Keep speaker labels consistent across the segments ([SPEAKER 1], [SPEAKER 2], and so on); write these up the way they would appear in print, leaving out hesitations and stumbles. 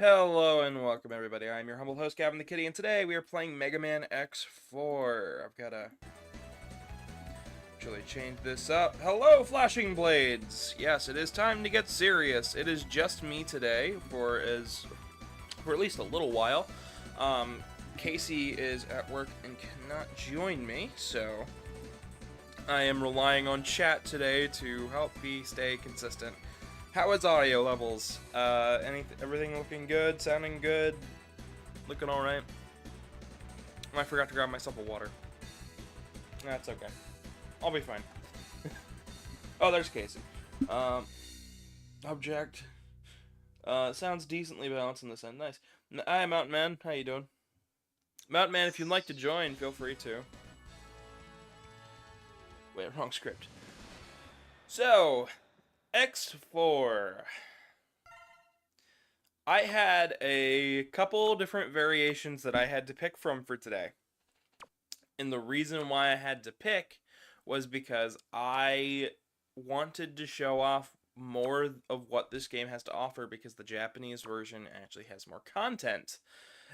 [SPEAKER 1] Hello and welcome everybody, I'm your humble host Gavin the Kitty, and today we are playing MegaManX 4. I've gotta actually change this up. Hello Flashing Blades! Yes, it is time to get serious. It is just me today for at least a little while. Casey is at work and cannot join me, so I am relying on chat today to help me stay consistent. How is audio levels? Everything looking good? Sounding good? Looking alright? I forgot to grab myself a water. That's okay. I'll be fine. Oh, there's Casey. Object. Sounds decently balanced in this end. Nice. Hi, Mountain Man. How you doing? Mountain Man, if you'd like to join, feel free to. Wait, wrong script. So, X4. I had a couple different variations that I had to pick from for today. And the reason why I had to pick was because I wanted to show off more of what this game has to offer because the Japanese version actually has more content.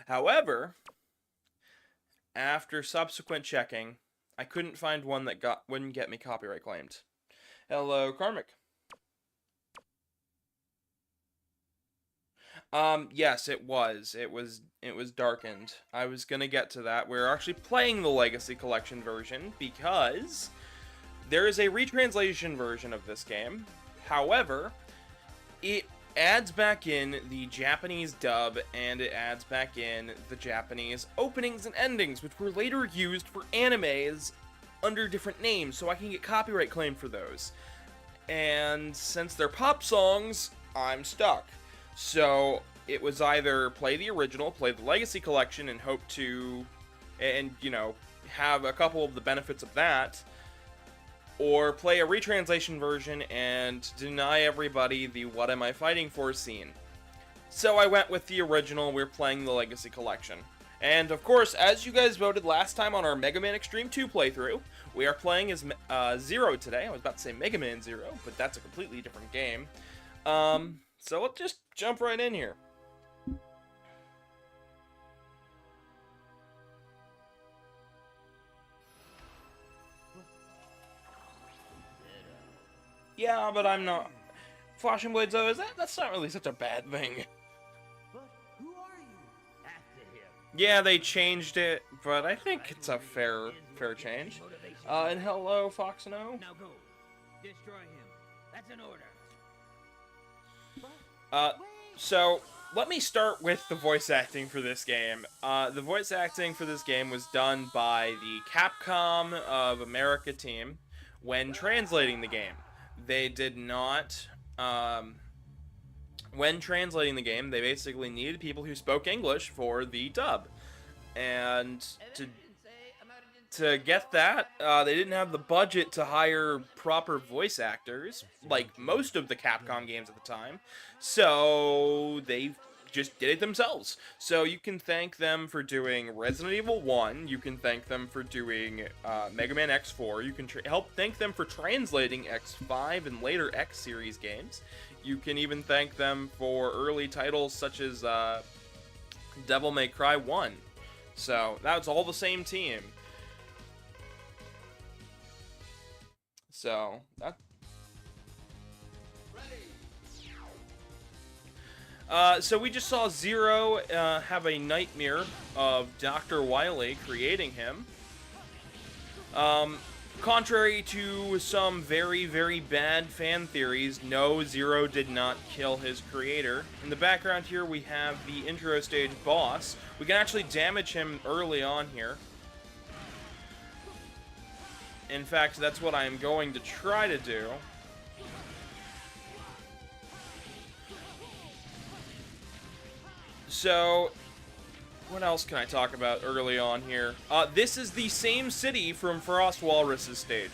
[SPEAKER 1] However, after subsequent checking, I couldn't find one that wouldn't get me copyright claimed. Hello, Karmic. Yes, it was. It was darkened. I was gonna get to that. We're actually playing the Legacy Collection version because there is a retranslation version of this game. However, it adds back in the Japanese dub and it adds back in the Japanese openings and endings, which were later used for animes under different names, so I can get copyright claim for those. And since they're pop songs, I'm stuck. So it was either play the original, play the Legacy Collection, and hope to, have a couple of the benefits of that, or play a retranslation version and deny everybody the what am I fighting for scene. So I went with the original, we're playing the Legacy Collection. And of course, as you guys voted last time on our Mega Man Extreme 2 playthrough, we are playing as Zero today. I was about to say Mega Man Zero, but that's a completely different game. So let's just jump right in here. Yeah, but I'm not... Flashing Blades, though, that's not really such a bad thing.
[SPEAKER 2] But who are you? After him.
[SPEAKER 1] Yeah, they changed it, but I think it's a fair change. And hello, Fox and O.
[SPEAKER 2] Now go. Destroy him. That's an order.
[SPEAKER 1] So, let me start with the voice acting for this game. The voice acting for this game was done by the Capcom of America team when translating the game. They did not, when translating the game, they basically needed people who spoke English for the dub. And to get that, they didn't have the budget to hire proper voice actors, like most of the Capcom games at the time, so they just did it themselves. So you can thank them for doing Resident Evil 1, you can thank them for doing Mega Man X4, you can thank them for translating X5 and later X series games, you can even thank them for early titles such as Devil May Cry 1. So that's all the same team. So, so we just saw Zero have a nightmare of Dr. Wily creating him. Contrary to some very, very bad fan theories, no, Zero did not kill his creator. In the background here, we have the intro stage boss. We can actually damage him early on here. In fact, that's what I'm going to try to do. So, what else can I talk about early on here? This is the same city from Frost Walrus's stage.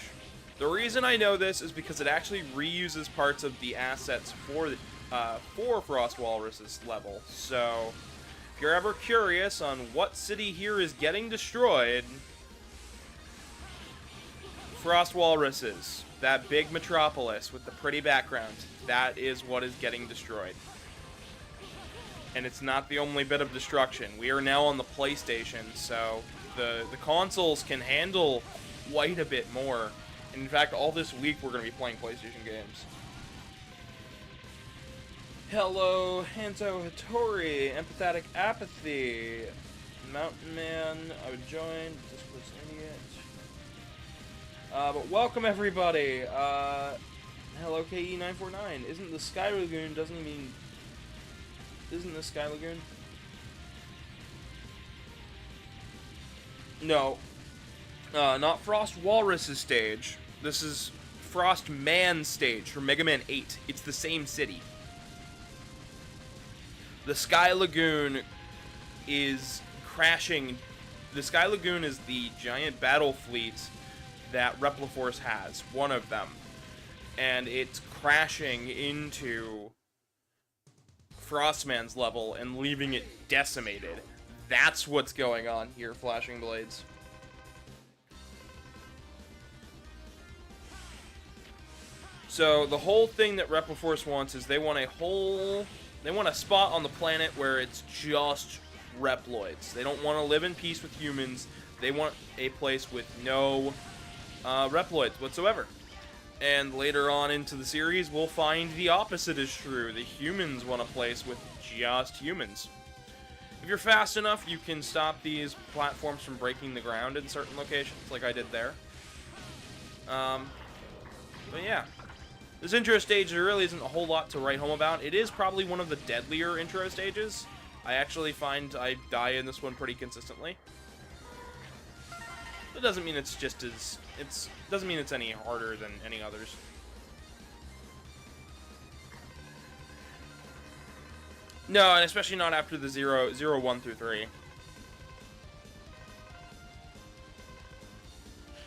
[SPEAKER 1] The reason I know this is because it actually reuses parts of the assets for Frost Walrus's level. So, if you're ever curious on what city here is getting destroyed, Frost Walruses, that big metropolis with the pretty background, that is what is getting destroyed. And it's not the only bit of destruction. We are now on the PlayStation, so the consoles can handle quite a bit more. And in fact, all this week we're going to be playing PlayStation games. Hello, Hanto Hattori, Empathetic Apathy, Mountain Man, I would join, Discord's an idiot. But welcome everybody, hello KE949, isn't the Sky Lagoon, isn't this Sky Lagoon? No. Not Frost Walrus's stage. This is Frost Man's stage from Mega Man 8. It's the same city. The Sky Lagoon is crashing. The Sky Lagoon is the giant battle fleet that Repliforce has. One of them. And it's crashing into Frostman's level and leaving it decimated. That's what's going on here, Flashing Blades. So the whole thing that Repliforce wants is they want a spot on the planet where it's just Reploids. They don't want to live in peace with humans. They want a place with no Reploids whatsoever. And later on into the series, we'll find the opposite is true. The humans want a place with just humans. If you're fast enough, you can stop these platforms from breaking the ground in certain locations, like I did there. But yeah. This intro stage, there really isn't a whole lot to write home about. It is probably one of the deadlier intro stages. I actually find I die in this one pretty consistently. It doesn't mean it's just as... doesn't mean it's any harder than any others. No, and especially not after the 0, 1 through 3.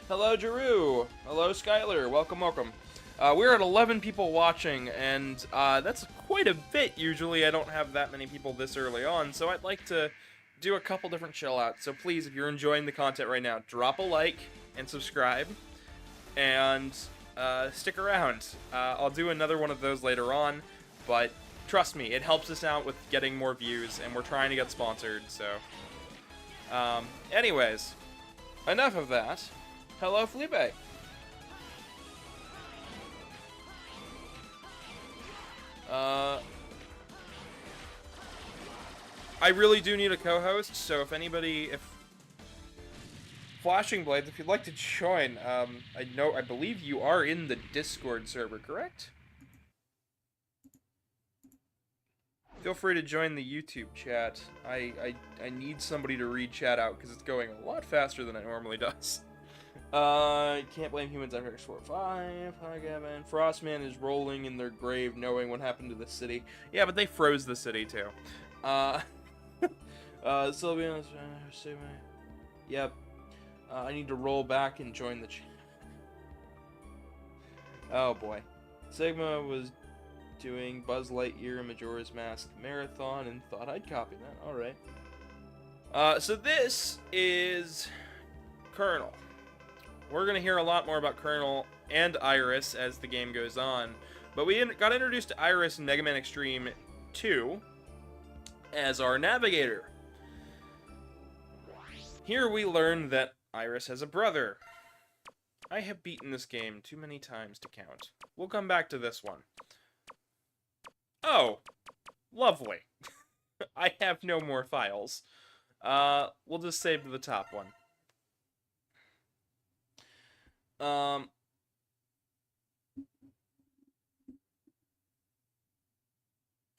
[SPEAKER 1] Hello, Jeru. Hello, Skylar. Welcome, welcome. We're at 11 people watching, and that's quite a bit. Usually I don't have that many people this early on, so I'd like to do a couple different chill outs. So please, if you're enjoying the content right now, drop a like and subscribe, and stick around. I'll do another one of those later on, but trust me, it helps us out with getting more views, and we're trying to get sponsored, so... anyways, enough of that. Hello, Felipe. I really do need a co-host, so if anybody, Flashing Blades, if you'd like to join, I believe you are in the Discord server, correct? Feel free to join the YouTube chat. I need somebody to read chat out, because it's going a lot faster than it normally does. Can't blame humans after X45. Hi, Gavin. Frostman is rolling in their grave knowing what happened to the city. Yeah, but they froze the city, too. Sylvian, yep. I need to roll back and join the chat. Oh, boy. Sigma was doing Buzz Lightyear and Majora's Mask marathon and thought I'd copy that. Alright. So this is Colonel. We're going to hear a lot more about Colonel and Iris as the game goes on, but we got introduced to Iris in Mega Man Extreme 2 as our navigator. Here we learn that Iris has a brother. I have beaten this game too many times to count. We'll come back to this one. Oh, lovely. I have no more files. We'll just save the top one. Oh,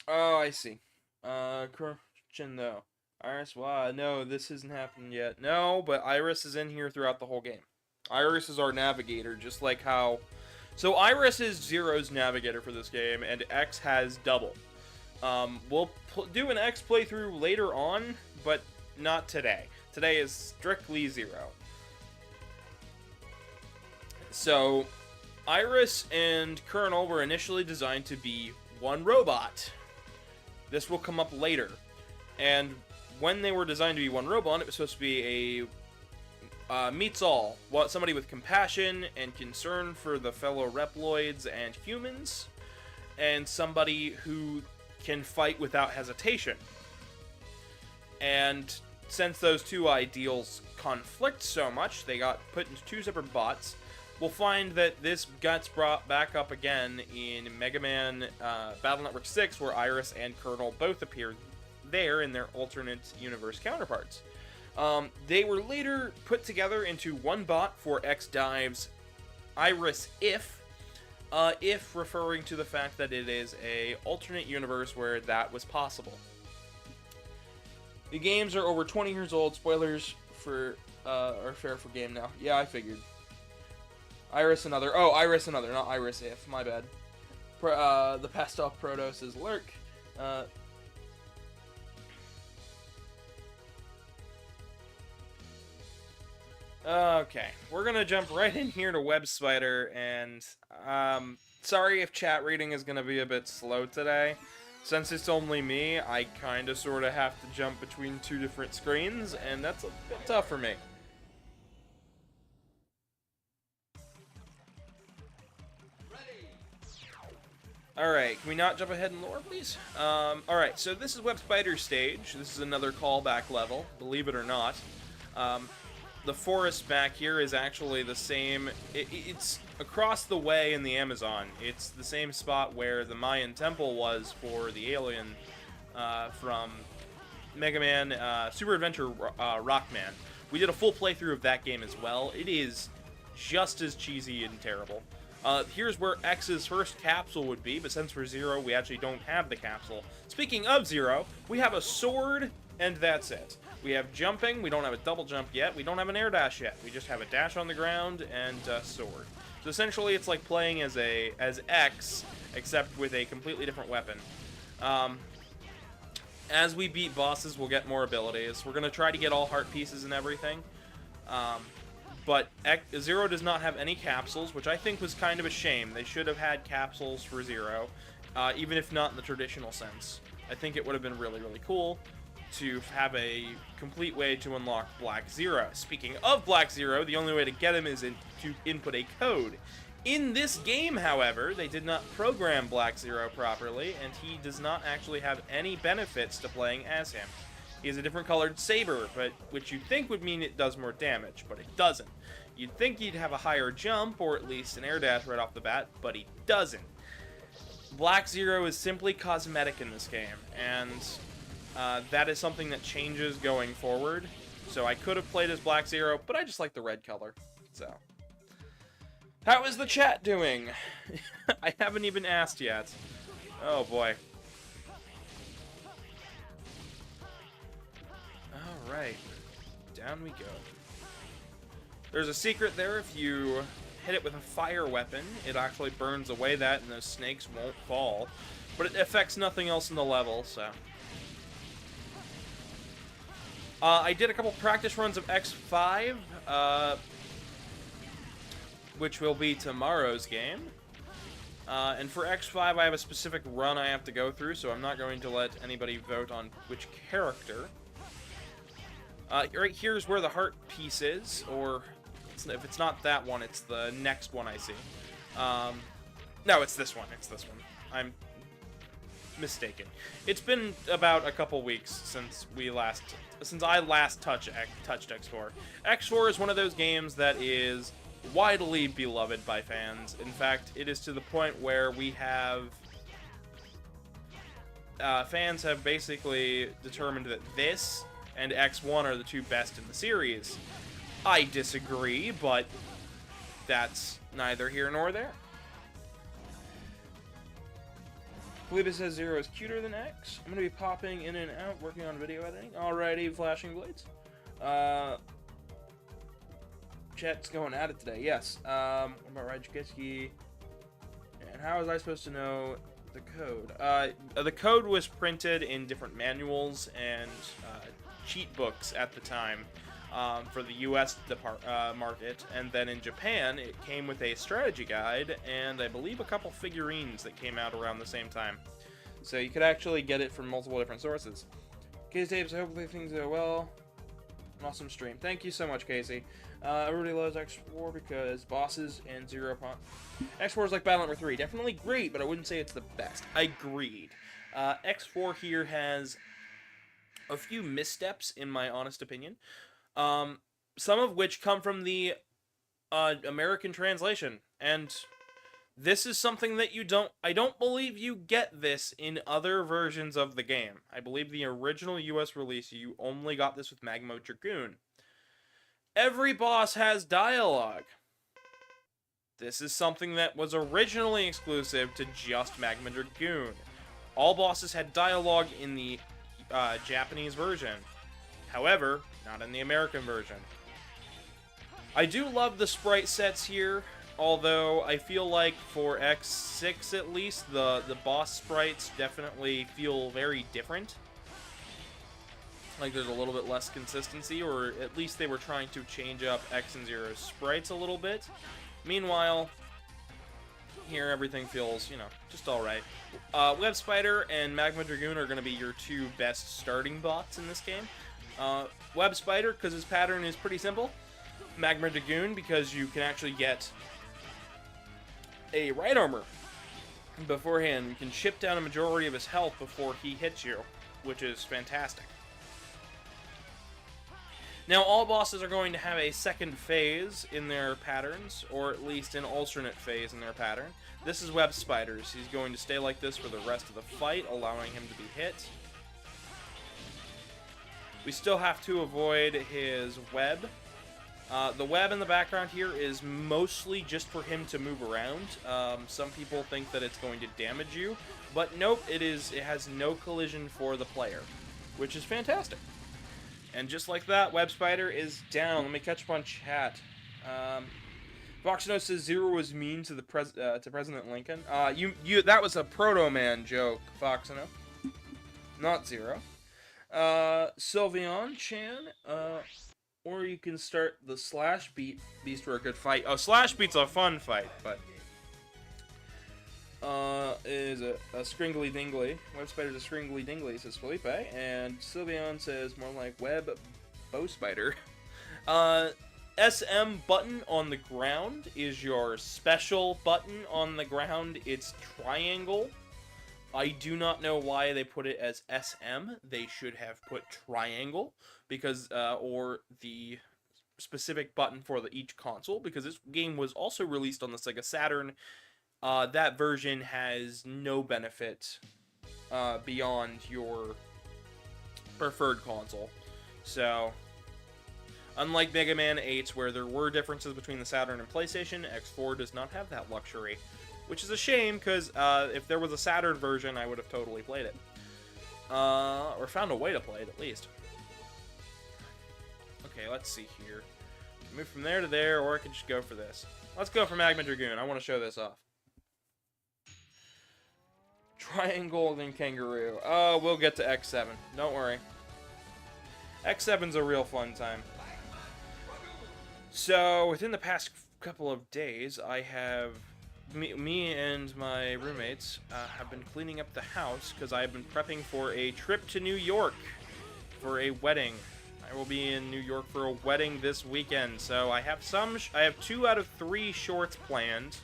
[SPEAKER 1] I see. Question though. Iris, why? No, this hasn't happened yet. No, but Iris is in here throughout the whole game. Iris is our navigator, just like how... So Iris is Zero's navigator for this game, and X has double. We'll do an X playthrough later on, but not today. Today is strictly Zero. So, Iris and Colonel were initially designed to be one robot. This will come up later. And when they were designed to be one robot, it was supposed to be a meets all. Somebody with compassion and concern for the fellow Reploids and humans. And somebody who can fight without hesitation. And since those two ideals conflict so much, they got put into two separate bots. We'll find that this gets brought back up again in Mega Man Battle Network 6, where Iris and Colonel both appear there in their alternate universe counterparts. They were later put together into one bot for X-Dive's Iris If referring to the fact that it is a alternate universe where that was possible. The games are over 20 years old. Spoilers for are fair for game now. Yeah, I figured. Iris Another. Oh, Iris Another, not Iris If. My bad. The Pastel Proto says Lurk. Okay, we're gonna jump right in here to Web Spider, and sorry if chat reading is gonna be a bit slow today. Since it's only me, I kinda sorta have to jump between two different screens, and that's a bit tough for me. Alright, can we not jump ahead in lore, please? Alright, so this is Web Spider's stage. This is another callback level, believe it or not. The forest back here is actually the same. It's across the way in the Amazon. It's the same spot where the Mayan temple was for the alien from Mega Man Super Adventure Rockman. We did a full playthrough of that game as well. It is just as cheesy and terrible. Here's where X's first capsule would be, but since we're Zero, we actually don't have the capsule. Speaking of Zero, we have a sword, and that's it. We have jumping, we don't have a double jump yet, we don't have an air dash yet. We just have a dash on the ground and a sword. So essentially it's like playing as X, except with a completely different weapon. As we beat bosses, we'll get more abilities. We're going to try to get all heart pieces and everything. But Zero does not have any capsules, which I think was kind of a shame. They should have had capsules for Zero, even if not in the traditional sense. I think it would have been really, really cool to have a complete way to unlock Black Zero. Speaking of Black Zero, the only way to get him is to input a code. In this game, however, they did not program Black Zero properly, and he does not actually have any benefits to playing as him. He has a different colored saber, which you'd think would mean it does more damage, but it doesn't. You'd think he'd have a higher jump, or at least an air dash right off the bat, but he doesn't. Black Zero is simply cosmetic in this game, and that is something that changes going forward. So I could have played as Black Zero, but I just like the red color. So, how is the chat doing? I haven't even asked yet. Oh boy. Alright, down we go. There's a secret there. If you hit it with a fire weapon, it actually burns away that and those snakes won't fall. But it affects nothing else in the level, so. I did a couple practice runs of X5, which will be tomorrow's game. And for X5, I have a specific run I have to go through, so I'm not going to let anybody vote on which character. Right here's where the heart piece is, or if it's not that one, it's the next one I see. No, it's this one. It's this one. I'm mistaken. It's been about a couple weeks since I last touched X4. X4 is one of those games that is widely beloved by fans. In fact, it is to the point where we have fans have basically determined that this and X1 are the two best in the series. I disagree, but that's neither here nor there. Felipe says Zero is cuter than X. I'm going to be popping in and out, working on video editing. Alrighty, Flashing Blades. Chat's going at it today, yes. What about Rajkitsky? And how was I supposed to know the code? The code was printed in different manuals and cheat books at the time for the US market, and then in Japan it came with a strategy guide and I believe a couple figurines that came out around the same time. So you could actually get it from multiple different sources. Casey Tapes, hopefully things go well. An awesome stream. Thank you so much, Casey. Everybody loves X4 because bosses and Zero Pont. X4 is like Battle Network 3. Definitely great, but I wouldn't say it's the best. Agreed. X4 here has a few missteps, in my honest opinion. Some of which come from the American translation, and this is something that I don't believe you get this in other versions of the game. I believe the original US release, you only got this with Magma Dragoon. Every boss has dialogue. This is something that was originally exclusive to just Magma Dragoon. All bosses had dialogue in the Japanese version. However, not in the American version. I do love the sprite sets here, although I feel like for X6 at least, the boss sprites definitely feel very different. Like there's a little bit less consistency, or at least they were trying to change up X and Zero's sprites a little bit. Meanwhile, here everything feels, you know, just alright. Web Spider and Magma Dragoon are going to be your two best starting bots in this game. Web Spider, because his pattern is pretty simple. Magma Dragoon, because you can actually get a right armor beforehand. You can chip down a majority of his health before he hits you, which is fantastic. Now, all bosses are going to have a second phase in their patterns, or at least an alternate phase in their pattern. This is Web Spider's. He's going to stay like this for the rest of the fight, allowing him to be hit. We still have to avoid his web. The web in the background here is mostly just for him to move around. Some people think that it's going to damage you, but nope, it has no collision for the player, which is fantastic. And just like that, Web Spider is down. Let me catch up on chat. Voxino says Zero was mean to the to President Lincoln. That was a Proto Man joke, Voxino, not Zero. Sylveon Chan. Or you can start the Slash Beast for a good fight. Oh, Slash Beat's a fun fight, but is a Scringly Dingly. Web Spider's a Scringly Dingly, says Felipe. And Sylveon says more like Web Bow Spider. SM button on the ground is your special button on the ground. It's triangle. I do not know why they put it as SM. They should have put triangle, because or the specific button for each console, because this game was also released on the Sega Saturn. That version has no benefit beyond your preferred console. So, unlike Mega Man 8, where there were differences between the Saturn and PlayStation, X4 does not have that luxury. Which is a shame, because if there was a Saturn version, I would have totally played it. Or found a way to play it, at least. Okay, let's see here. Move from there to there, or I could just go for this. Let's go for Magma Dragoon. I want to show this off. Triangle, then Kangaroo. Oh, we'll get to X7. Don't worry. X7's a real fun time. So, within the past couple of days, I have... Me and my roommates have been cleaning up the house because I've been prepping for a trip to New York for a wedding. I will be in New York for a wedding this weekend, so I have I have 2 out of 3 shorts planned.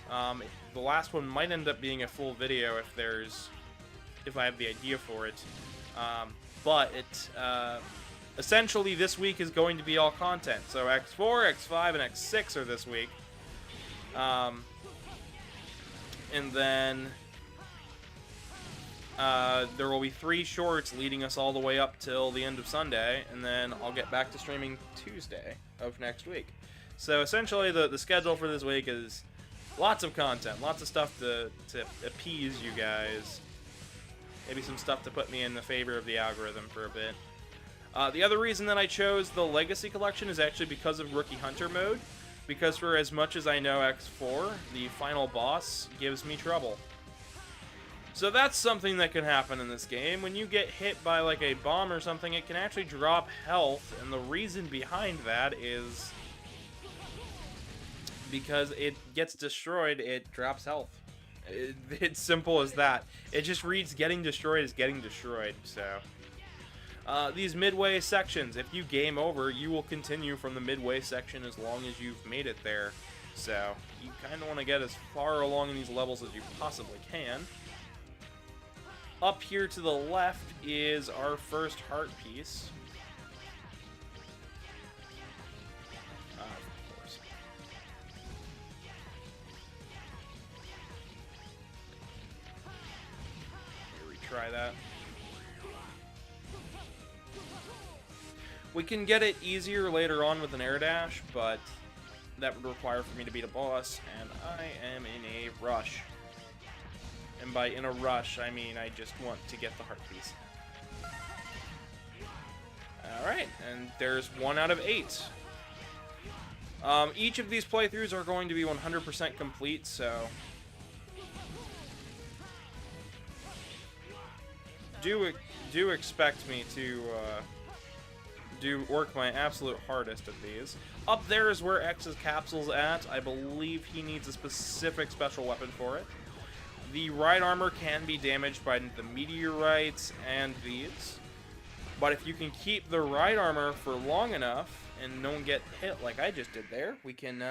[SPEAKER 1] The last one might end up being a full video if I have the idea for it. But essentially this week is going to be all content. So X4, X5, and X6 are this week. And then there will be 3 shorts leading us all the way up till the end of Sunday, and then I'll get back to streaming Tuesday of next week. So essentially the schedule for this week is lots of content, lots of stuff to appease you guys. Maybe some stuff to put me in the favor of the algorithm for a bit. The other reason that I chose the Legacy Collection is actually because of Rookie Hunter mode. Because for as much as I know X4, the final boss gives me trouble. So that's something that can happen in this game. When you get hit by like a bomb or something, it can actually drop health, and the reason behind that is because it gets destroyed, it drops health. It's simple as that. It just reads getting destroyed as getting destroyed, so... these midway sections, if you game over, you will continue from the midway section as long as you've made it there. So, you kind of want to get as far along in these levels as you possibly can. Up here to the left is our first heart piece. Of course. Here, retry that. We can get it easier later on with an air dash, but that would require for me to beat a boss, and I am in a rush. And by in a rush, I mean I just want to get the heart piece. Alright, and there's 1 out of 8. Each of these playthroughs are going to be 100% complete, so do expect me to work my absolute hardest at these. Up there is where X's capsule's at. I believe he needs a specific special weapon for it. The right armor can be damaged by the meteorites and these. But if you can keep the right armor for long enough and don't get hit like I just did there, we can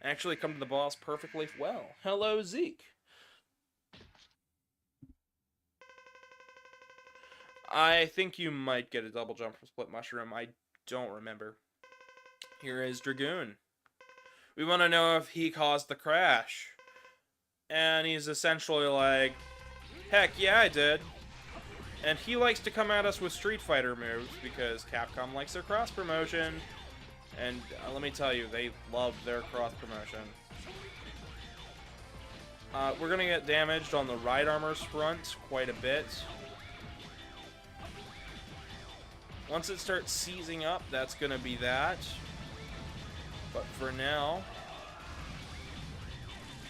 [SPEAKER 1] actually come to the boss perfectly well. Hello, Zeke. I think you might get a double jump from Split Mushroom. I don't remember. Here is Dragoon. We want to know if he caused the crash. And he's essentially like, heck yeah, I did. And he likes to come at us with Street Fighter moves because Capcom likes their cross-promotion. And let me tell you, they love their cross-promotion. We're going to get damaged on the right armor's front quite a bit. Once it starts seizing up, that's going to be that. But for now,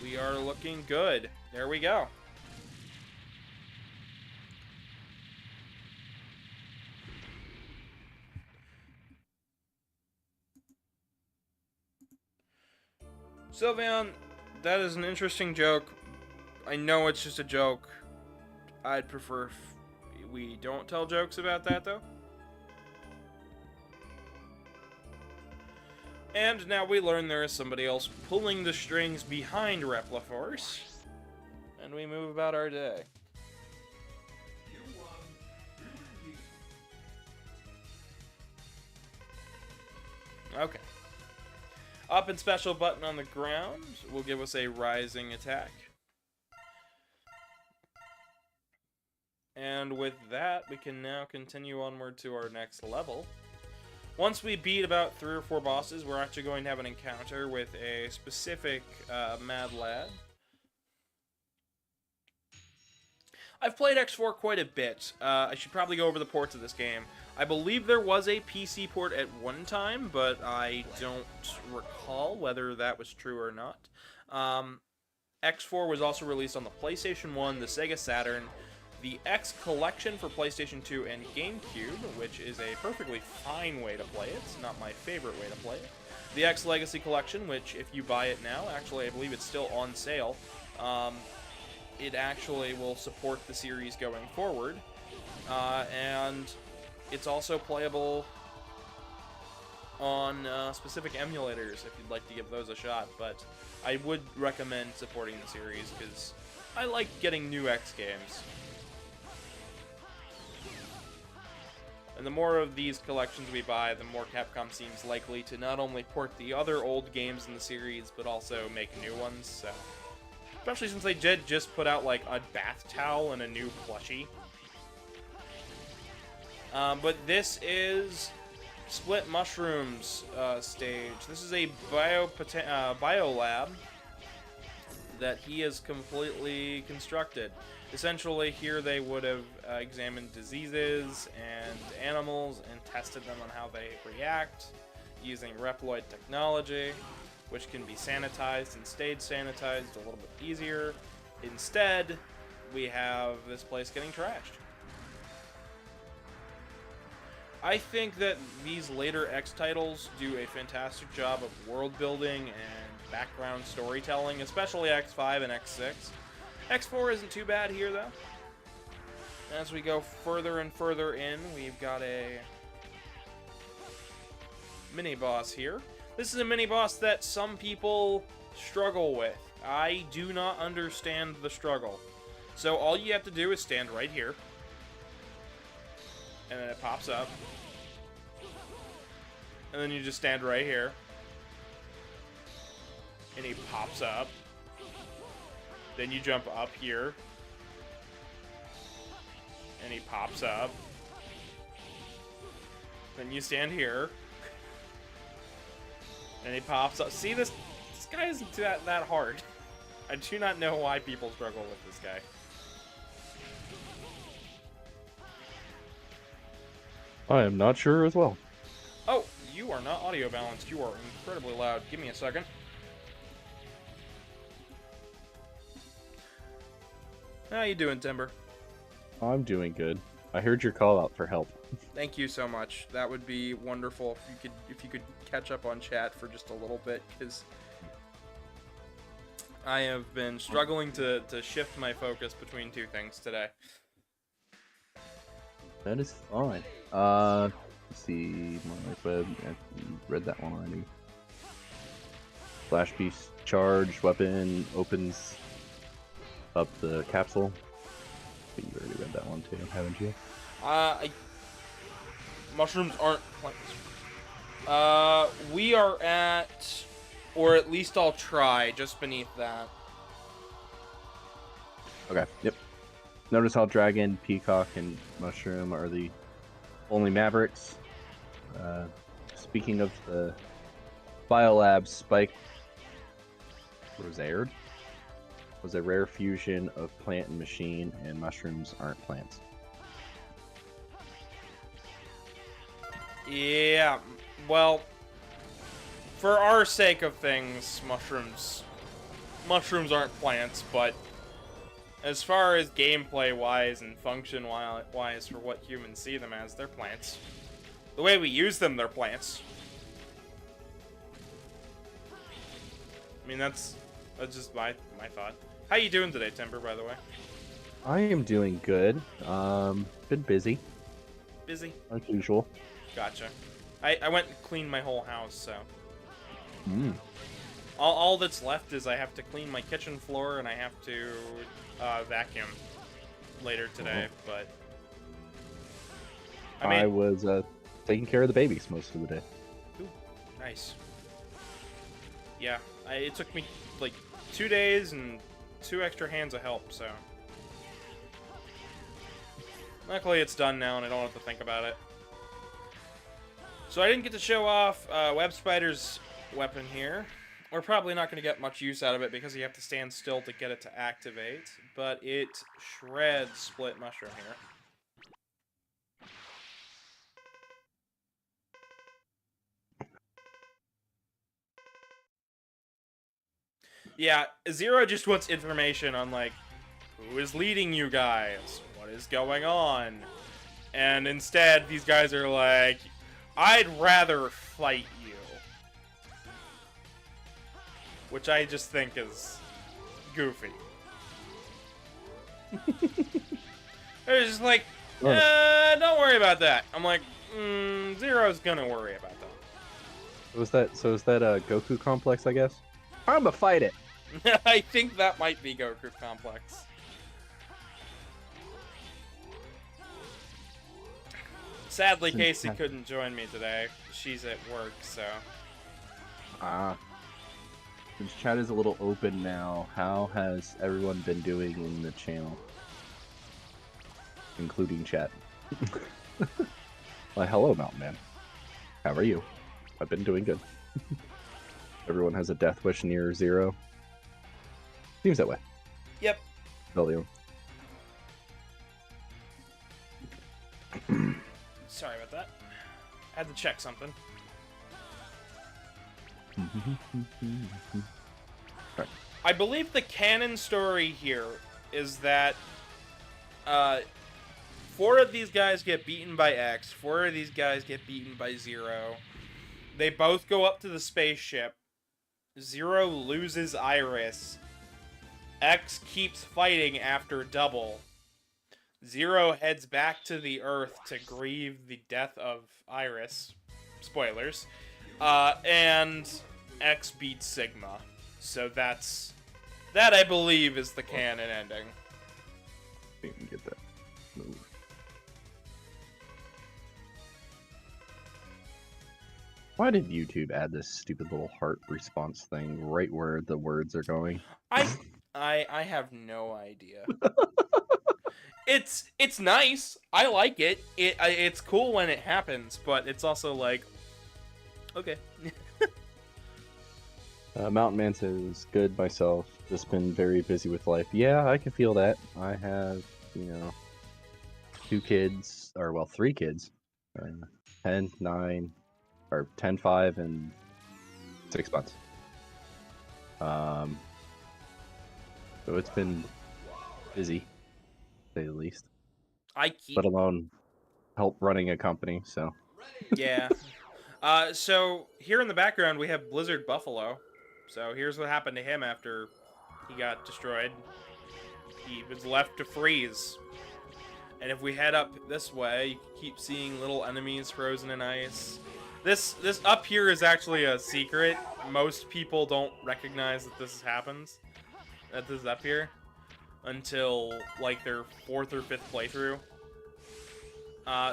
[SPEAKER 1] we are looking good. There we go. Sylveon, that is an interesting joke. I know it's just a joke. I'd prefer if we don't tell jokes about that, though. And now we learn there is somebody else pulling the strings behind Repliforce. And we move about our day. Okay. Up and special button on the ground will give us a rising attack. And with that, we can now continue onward to our next level. Once we beat about 3 or 4 bosses, we're actually going to have an encounter with a specific Mad Lad. I've played X4 quite a bit. I should probably go over the ports of this game. I believe there was a PC port at one time, but I don't recall whether that was true or not. X4 was also released on the PlayStation 1, the Sega Saturn, the X Collection for PlayStation 2 and GameCube, which is a perfectly fine way to play it. It's not my favorite way to play it. The X Legacy Collection, which if you buy it now, actually I believe it's still on sale, it actually will support the series going forward. And it's also playable on specific emulators if you'd like to give those a shot, but I would recommend supporting the series because I like getting new X games. And the more of these collections we buy, the more Capcom seems likely to not only port the other old games in the series, but also make new ones, so. Especially since they did just put out, like, a bath towel and a new plushie. But this is Split Mushroom's stage. This is a biolab that he has completely constructed. Essentially, here they would have examined diseases and animals and tested them on how they react using Reploid technology, which can be sanitized and stayed sanitized a little bit easier. Instead, we have this place getting trashed. I think that these later X titles do a fantastic job of world building and background storytelling, especially X5 and X6. X4 isn't too bad here, though. As we go further and further in, we've got a mini-boss here. This is a mini-boss that some people struggle with. I do not understand the struggle. So all you have to do is stand right here. And then it pops up. And then you just stand right here. And he pops up. Then you jump up here. And he pops up. Then you stand here. And he pops up. See, this guy isn't that hard. I do not know why people struggle with this guy.
[SPEAKER 3] I am not sure as well.
[SPEAKER 1] Oh, you are not audio balanced. You are incredibly loud. Give me a second. How you doing, Timber?
[SPEAKER 3] I'm doing good. I heard your call out for help.
[SPEAKER 1] Thank you so much. That would be wonderful if you could catch up on chat for just a little bit, because I have been struggling to shift my focus between two things today.
[SPEAKER 3] That is fine. Let's see. Monolith Web. I read that one already. Flash piece charge weapon opens up the capsule. But you already read that one too, haven't you?
[SPEAKER 1] Mushrooms aren't plants. We are at, or at least I'll try, just beneath that.
[SPEAKER 3] Okay, yep. Notice how Dragon, Peacock, and Mushroom are the only Mavericks. Speaking of the Biolab, Spike Rosaire was a rare fusion of plant and machine, and mushrooms aren't plants.
[SPEAKER 1] Yeah, well, for our sake of things, mushrooms aren't plants, but as far as gameplay-wise and function-wise for what humans see them as, they're plants. The way we use them, they're plants. I mean, that's just my thought. How you doing today, Timber, by the way?
[SPEAKER 3] I am doing good. Been busy.
[SPEAKER 1] Busy?
[SPEAKER 3] Like usual.
[SPEAKER 1] Gotcha. I went and cleaned my whole house, so...
[SPEAKER 3] All
[SPEAKER 1] All that's left is I have to clean my kitchen floor and I have to vacuum later today, but...
[SPEAKER 3] I was taking care of the babies most of the day.
[SPEAKER 1] Ooh, nice. Yeah, it took me like 2 days and 2 extra hands of help, so... Luckily it's done now and I don't have to think about it. So I didn't get to show off Web Spider's weapon here. We're probably not going to get much use out of it because you have to stand still to get it to activate, but it shreds Split Mushroom here. Yeah, Zero just wants information on, like, who is leading you guys? What is going on? And instead, these guys are like, I'd rather fight you. Which I just think is goofy. They're just like, don't worry about that. I'm like, Zero's gonna worry about that.
[SPEAKER 3] So is that a Goku complex, I guess? I'm gonna fight it.
[SPEAKER 1] I think that might be Goku Complex. Sadly, Casey couldn't join me today. She's at work, so...
[SPEAKER 3] Since chat is a little open now, how has everyone been doing in the channel? Including chat. Well, hello, Mountain Man. How are you? I've been doing good. Everyone has a death wish near zero. Seems that way.
[SPEAKER 1] Yep.
[SPEAKER 3] Value.
[SPEAKER 1] Sorry about that. Had to check something. I believe the canon story here is that 4 of these guys get beaten by X, 4 of these guys get beaten by Zero. They both go up to the spaceship. Zero loses Iris. X keeps fighting after Double. Zero heads back to the Earth to grieve the death of Iris. Spoilers. And X beats Sigma. So that, I believe, is the canon ending.
[SPEAKER 3] Why did YouTube add this stupid little heart response thing right where the words are going?
[SPEAKER 1] I have no idea. It's nice. I like it. It's cool when it happens, but it's also like, okay.
[SPEAKER 3] Mountain Man says, good myself. Just been very busy with life. Yeah, I can feel that. I have, 2 kids, or well, 3 kids. 10, 9, or 10, 5, and 6 months. So it's been busy, to say the least. Let alone help running a company, so.
[SPEAKER 1] Yeah. So here in the background we have Blizzard Buffalo. So here's what happened to him after he got destroyed. He was left to freeze. And if we head up this way, you can keep seeing little enemies frozen in ice. This up here is actually a secret. Most people don't recognize that this happens. That this is up here. Until, like, their 4th or 5th playthrough.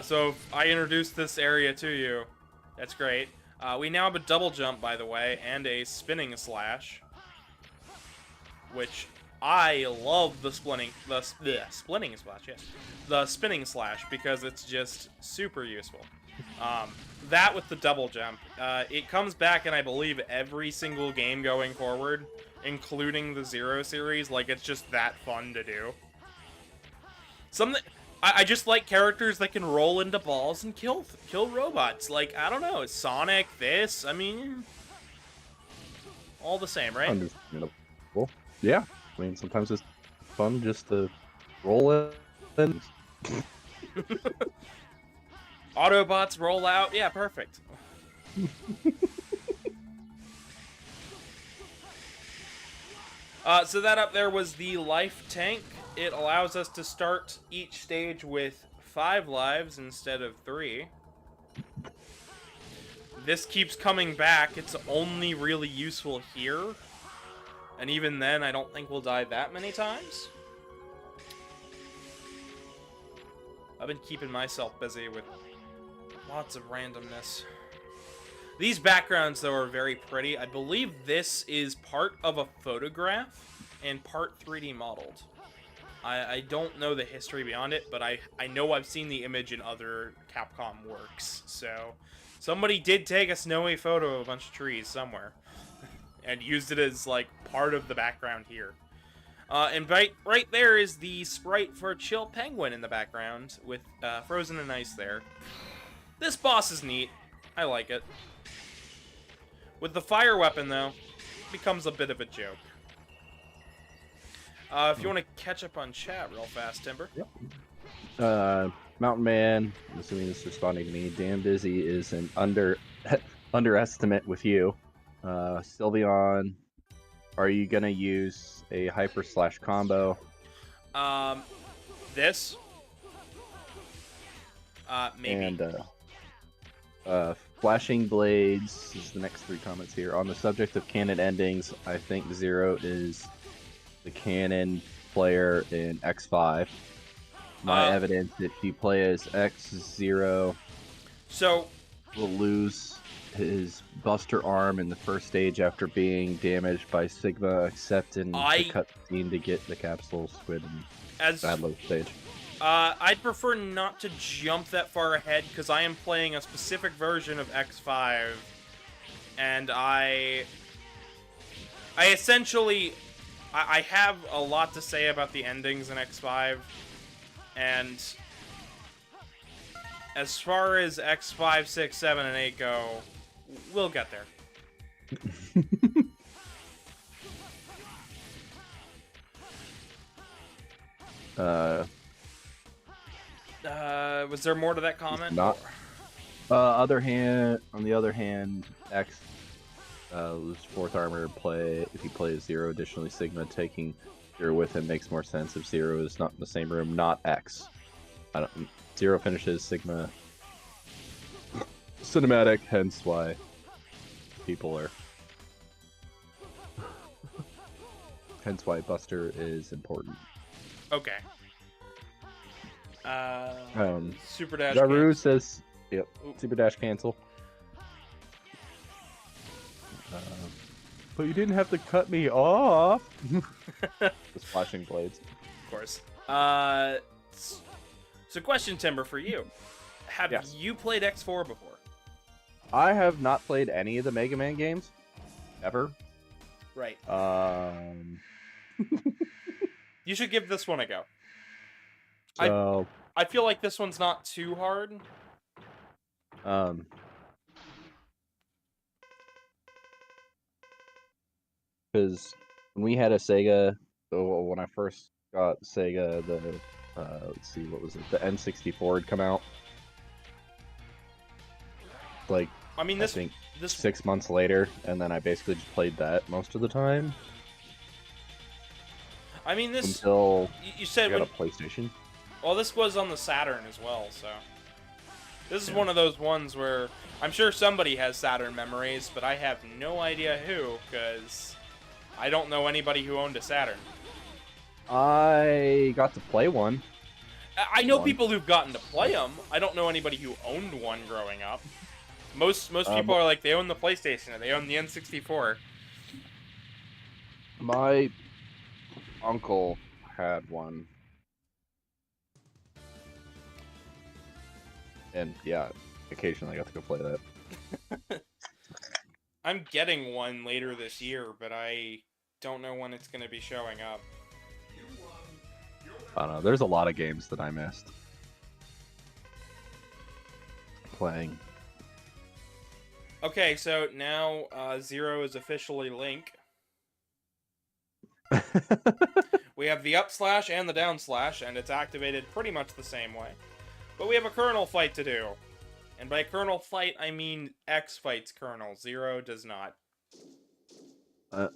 [SPEAKER 1] So if I introduce this area to you, that's great. We now have a double jump, by the way, and a spinning slash. Which I love the spinning slash, yes. The spinning slash, because it's just super useful. That with the double jump. It comes back in, I believe, every single game going forward, including the Zero series. Like, it's just that fun to do. I just like characters that can roll into balls and kill robots. Like, I don't know, it's Sonic, this, I mean, all the same, right?
[SPEAKER 3] Understandable. Yeah, I mean, sometimes it's fun just to roll it.
[SPEAKER 1] Autobots roll out, yeah, perfect. So that up there was the life tank. It allows us to start each stage with 5 lives instead of 3. This keeps coming back. It's only really useful here. And even then, I don't think we'll die that many times. I've been keeping myself busy with lots of randomness. These backgrounds, though, are very pretty. I believe this is part of a photograph and part 3D modeled. I don't know the history beyond it, but I know I've seen the image in other Capcom works. So somebody did take a snowy photo of a bunch of trees somewhere and used it as, like, part of the background here. And right there is the sprite for Chill Penguin in the background with frozen in ice there. This boss is neat. I like it. With the fire weapon, though, it becomes a bit of a joke. If you want to catch up on chat real fast, Timber.
[SPEAKER 3] Yep. Mountain Man, I'm assuming this is responding to me. Damn busy is an underestimate with you. Sylveon, are you gonna use a hyper slash combo?
[SPEAKER 1] This. Maybe.
[SPEAKER 3] And Flashing Blades is the next 3 comments here. On the subject of canon endings, I think Zero is the canon player in X5. My evidence, if you play as X, Zero
[SPEAKER 1] So
[SPEAKER 3] will lose his Buster arm in the first stage after being damaged by Sigma, except in the cutscene to get the Capsule Squid and Badlow stage.
[SPEAKER 1] I'd prefer not to jump that far ahead, because I am playing a specific version of X5, and I essentially... I have a lot to say about the endings in X5, and as far as X5, 6, 7, and 8 go, we'll get there. Was there more to that comment?
[SPEAKER 3] Not. On the other hand, X lose 4th armor play if he plays Zero. Additionally, Sigma taking Zero with him makes more sense if Zero is not in the same room, not X. Zero finishes Sigma cinematic, hence why people are. Hence why Buster is important.
[SPEAKER 1] Okay. Super Dash.
[SPEAKER 3] Daru says, "Yep, Super Dash cancel." But you didn't have to cut me off. The flashing blades.
[SPEAKER 1] Of course. So question, Timber, for you. Have
[SPEAKER 3] Yes.
[SPEAKER 1] you played X4 before?
[SPEAKER 3] I have not played any of the Mega Man games ever.
[SPEAKER 1] Right.
[SPEAKER 3] You
[SPEAKER 1] should give this one a go.
[SPEAKER 3] So,
[SPEAKER 1] I feel like this one's not too hard.
[SPEAKER 3] Because when we had a Sega, when I first got Sega, let's see, what was it? The N64 had come out. Like,
[SPEAKER 1] I mean,
[SPEAKER 3] I think 6 months later, and then I basically just played that most of the time.
[SPEAKER 1] I mean, this
[SPEAKER 3] until
[SPEAKER 1] you said
[SPEAKER 3] I got a PlayStation.
[SPEAKER 1] Well, this was on the Saturn as well, so this is one of those ones where I'm sure somebody has Saturn memories, but I have no idea who, because I don't know anybody who owned a Saturn.
[SPEAKER 3] I got to play one.
[SPEAKER 1] I know people who've gotten to play them. I don't know anybody who owned one growing up. Most people are like, they own the PlayStation or they own the N64.
[SPEAKER 3] My uncle had one. And yeah, occasionally I got to go play that.
[SPEAKER 1] I'm getting one later this year, but I don't know when it's going to be showing up.
[SPEAKER 3] I don't know, there's a lot of games that I missed playing.
[SPEAKER 1] Okay, so now Zero is officially Link. We have the up slash and the down slash, and it's activated pretty much the same way. But we have a Colonel fight to do. And by Colonel fight, I mean X fights Colonel. Zero does not.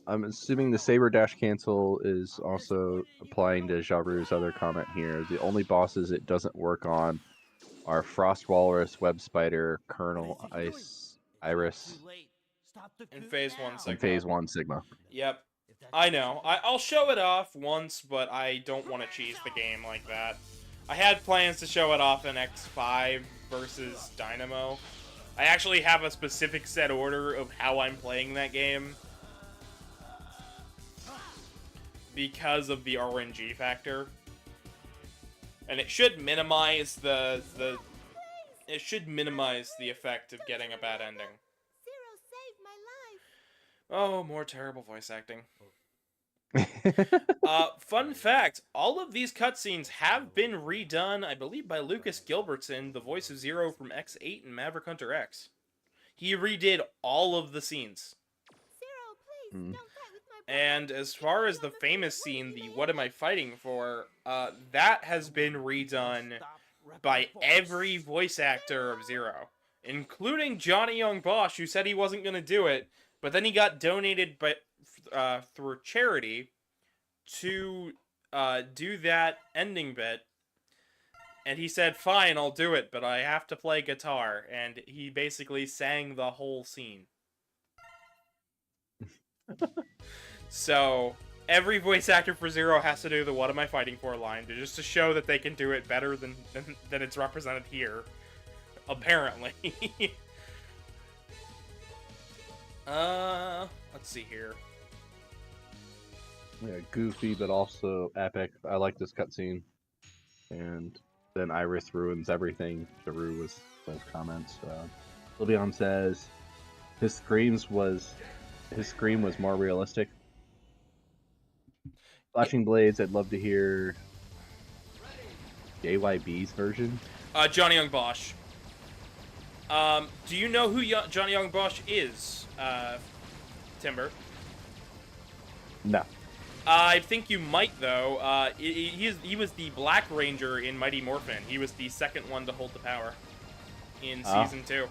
[SPEAKER 3] I'm assuming the Saber Dash cancel is also applying to Jaru's other comment here. The only bosses it doesn't work on are Frost Walrus, Web Spider, Colonel, Iris,
[SPEAKER 1] In Phase 1 Sigma.
[SPEAKER 3] and Phase 1 Sigma.
[SPEAKER 1] Yep. I know. I'll show it off once, but I don't want to cheese the game like that. I had plans to show it off in X5 versus Dynamo. I actually have a specific set order of how I'm playing that game because of the RNG factor. And it should minimize the effect of getting a bad ending.
[SPEAKER 4] Zero saved my life.
[SPEAKER 1] Oh, more terrible voice acting. Fun fact, all of these cutscenes have been redone, I believe, by Lucas Gilbertson, the voice of Zero from X8 and Maverick Hunter X. He redid all of the scenes.
[SPEAKER 4] Zero, please, don't fight with my
[SPEAKER 1] And as far as the famous scene, the What Am I Fighting For, that has been redone by every voice actor of Zero, including Johnny Young Bosch, who said he wasn't going to do it, but then he got donated through charity to do that ending bit, and he said, fine, I'll do it, but I have to play guitar, and he basically sang the whole scene. So, every voice actor for Zero has to do the What Am I Fighting For line, just to show that they can do it better than it's represented here, apparently. Let's see here.
[SPEAKER 3] Yeah, goofy, but also epic. I like this cutscene. And then Iris ruins everything. Jaru was those comments. Levion says his scream was more realistic. Flashing Blades, I'd love to hear JYB's version.
[SPEAKER 1] Johnny Young Bosch. Do you know who Johnny Young Bosch is, Timber?
[SPEAKER 3] No.
[SPEAKER 1] I think you might, though. He was the Black Ranger in Mighty Morphin. He was the second one to hold the power in Season 2.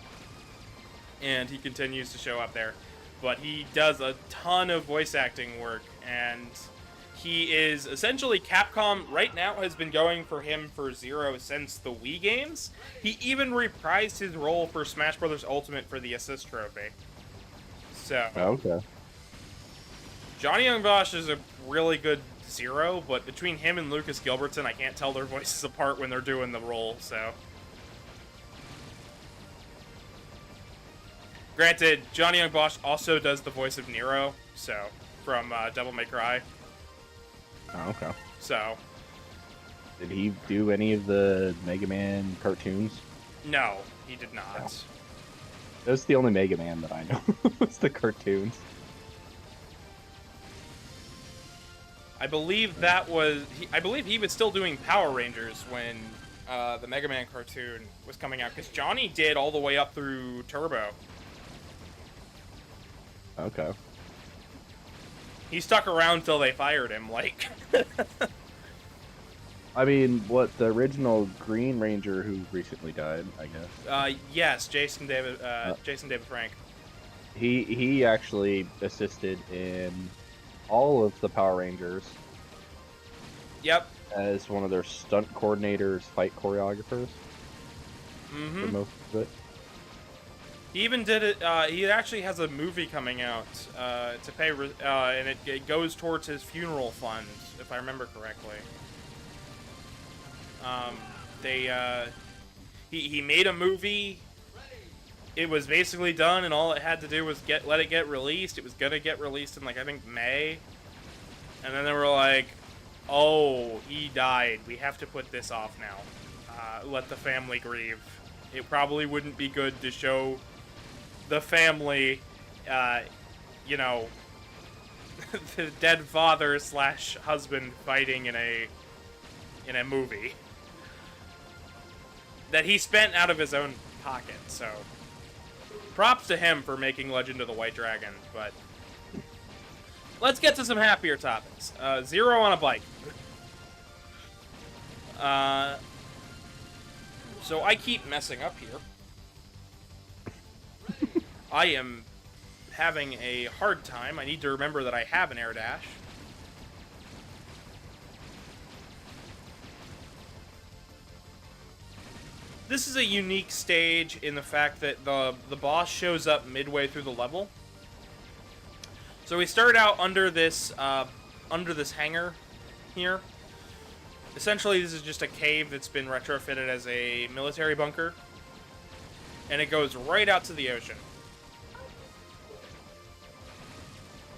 [SPEAKER 1] And he continues to show up there. But he does a ton of voice acting work, and he is essentially Capcom right now has been going for him for Zero since the Wii games. He even reprised his role for Smash Bros. Ultimate for the Assist Trophy. So,
[SPEAKER 3] Okay.
[SPEAKER 1] Johnny Young Bosch is a really good Zero, but between him and Lucas Gilbertson, I can't tell their voices apart when they're doing the role, so. Granted, Johnny Young Bosch also does the voice of Nero, So, from Devil May Cry.
[SPEAKER 3] Oh, okay.
[SPEAKER 1] So,
[SPEAKER 3] Did he do any of the Mega Man cartoons?
[SPEAKER 1] no, he did not.
[SPEAKER 3] That's the only Mega Man that I know. It's the cartoons.
[SPEAKER 1] I believe that was. I believe he was still doing Power Rangers when the Mega Man cartoon was coming out, because Johnny did all the way up through Turbo.
[SPEAKER 3] Okay.
[SPEAKER 1] He stuck around till they fired him, like.
[SPEAKER 3] I mean, what, the original Green Ranger who recently died, I guess.
[SPEAKER 1] Yes, Jason David Frank.
[SPEAKER 3] He actually assisted in all of the Power Rangers
[SPEAKER 1] Yep.
[SPEAKER 3] as one of their stunt coordinators, fight choreographers for
[SPEAKER 1] Mm-hmm.
[SPEAKER 3] most of it.
[SPEAKER 1] He even did it. He actually has a movie coming out to pay, and it goes towards his funeral fund, if I remember correctly. He made a movie. It was basically done, and all it had to do was let it get released. It was gonna get released in, like, I think May, and then they were like, "Oh, he died. We have to put this off now. Let the family grieve. It probably wouldn't be good to show the family, you know, the dead father / husband fighting in a movie that he spent out of his own pocket." So, props to him for making Legend of the White Dragon. But let's get to some happier topics. Zero on a bike. So I keep messing up here. I am having a hard time. I need to remember that I have an air dash. This is a unique stage in the fact that the boss shows up midway through the level. So we start out under this hangar here. Essentially, this is just a cave that's been retrofitted as a military bunker, and it goes right out to the ocean,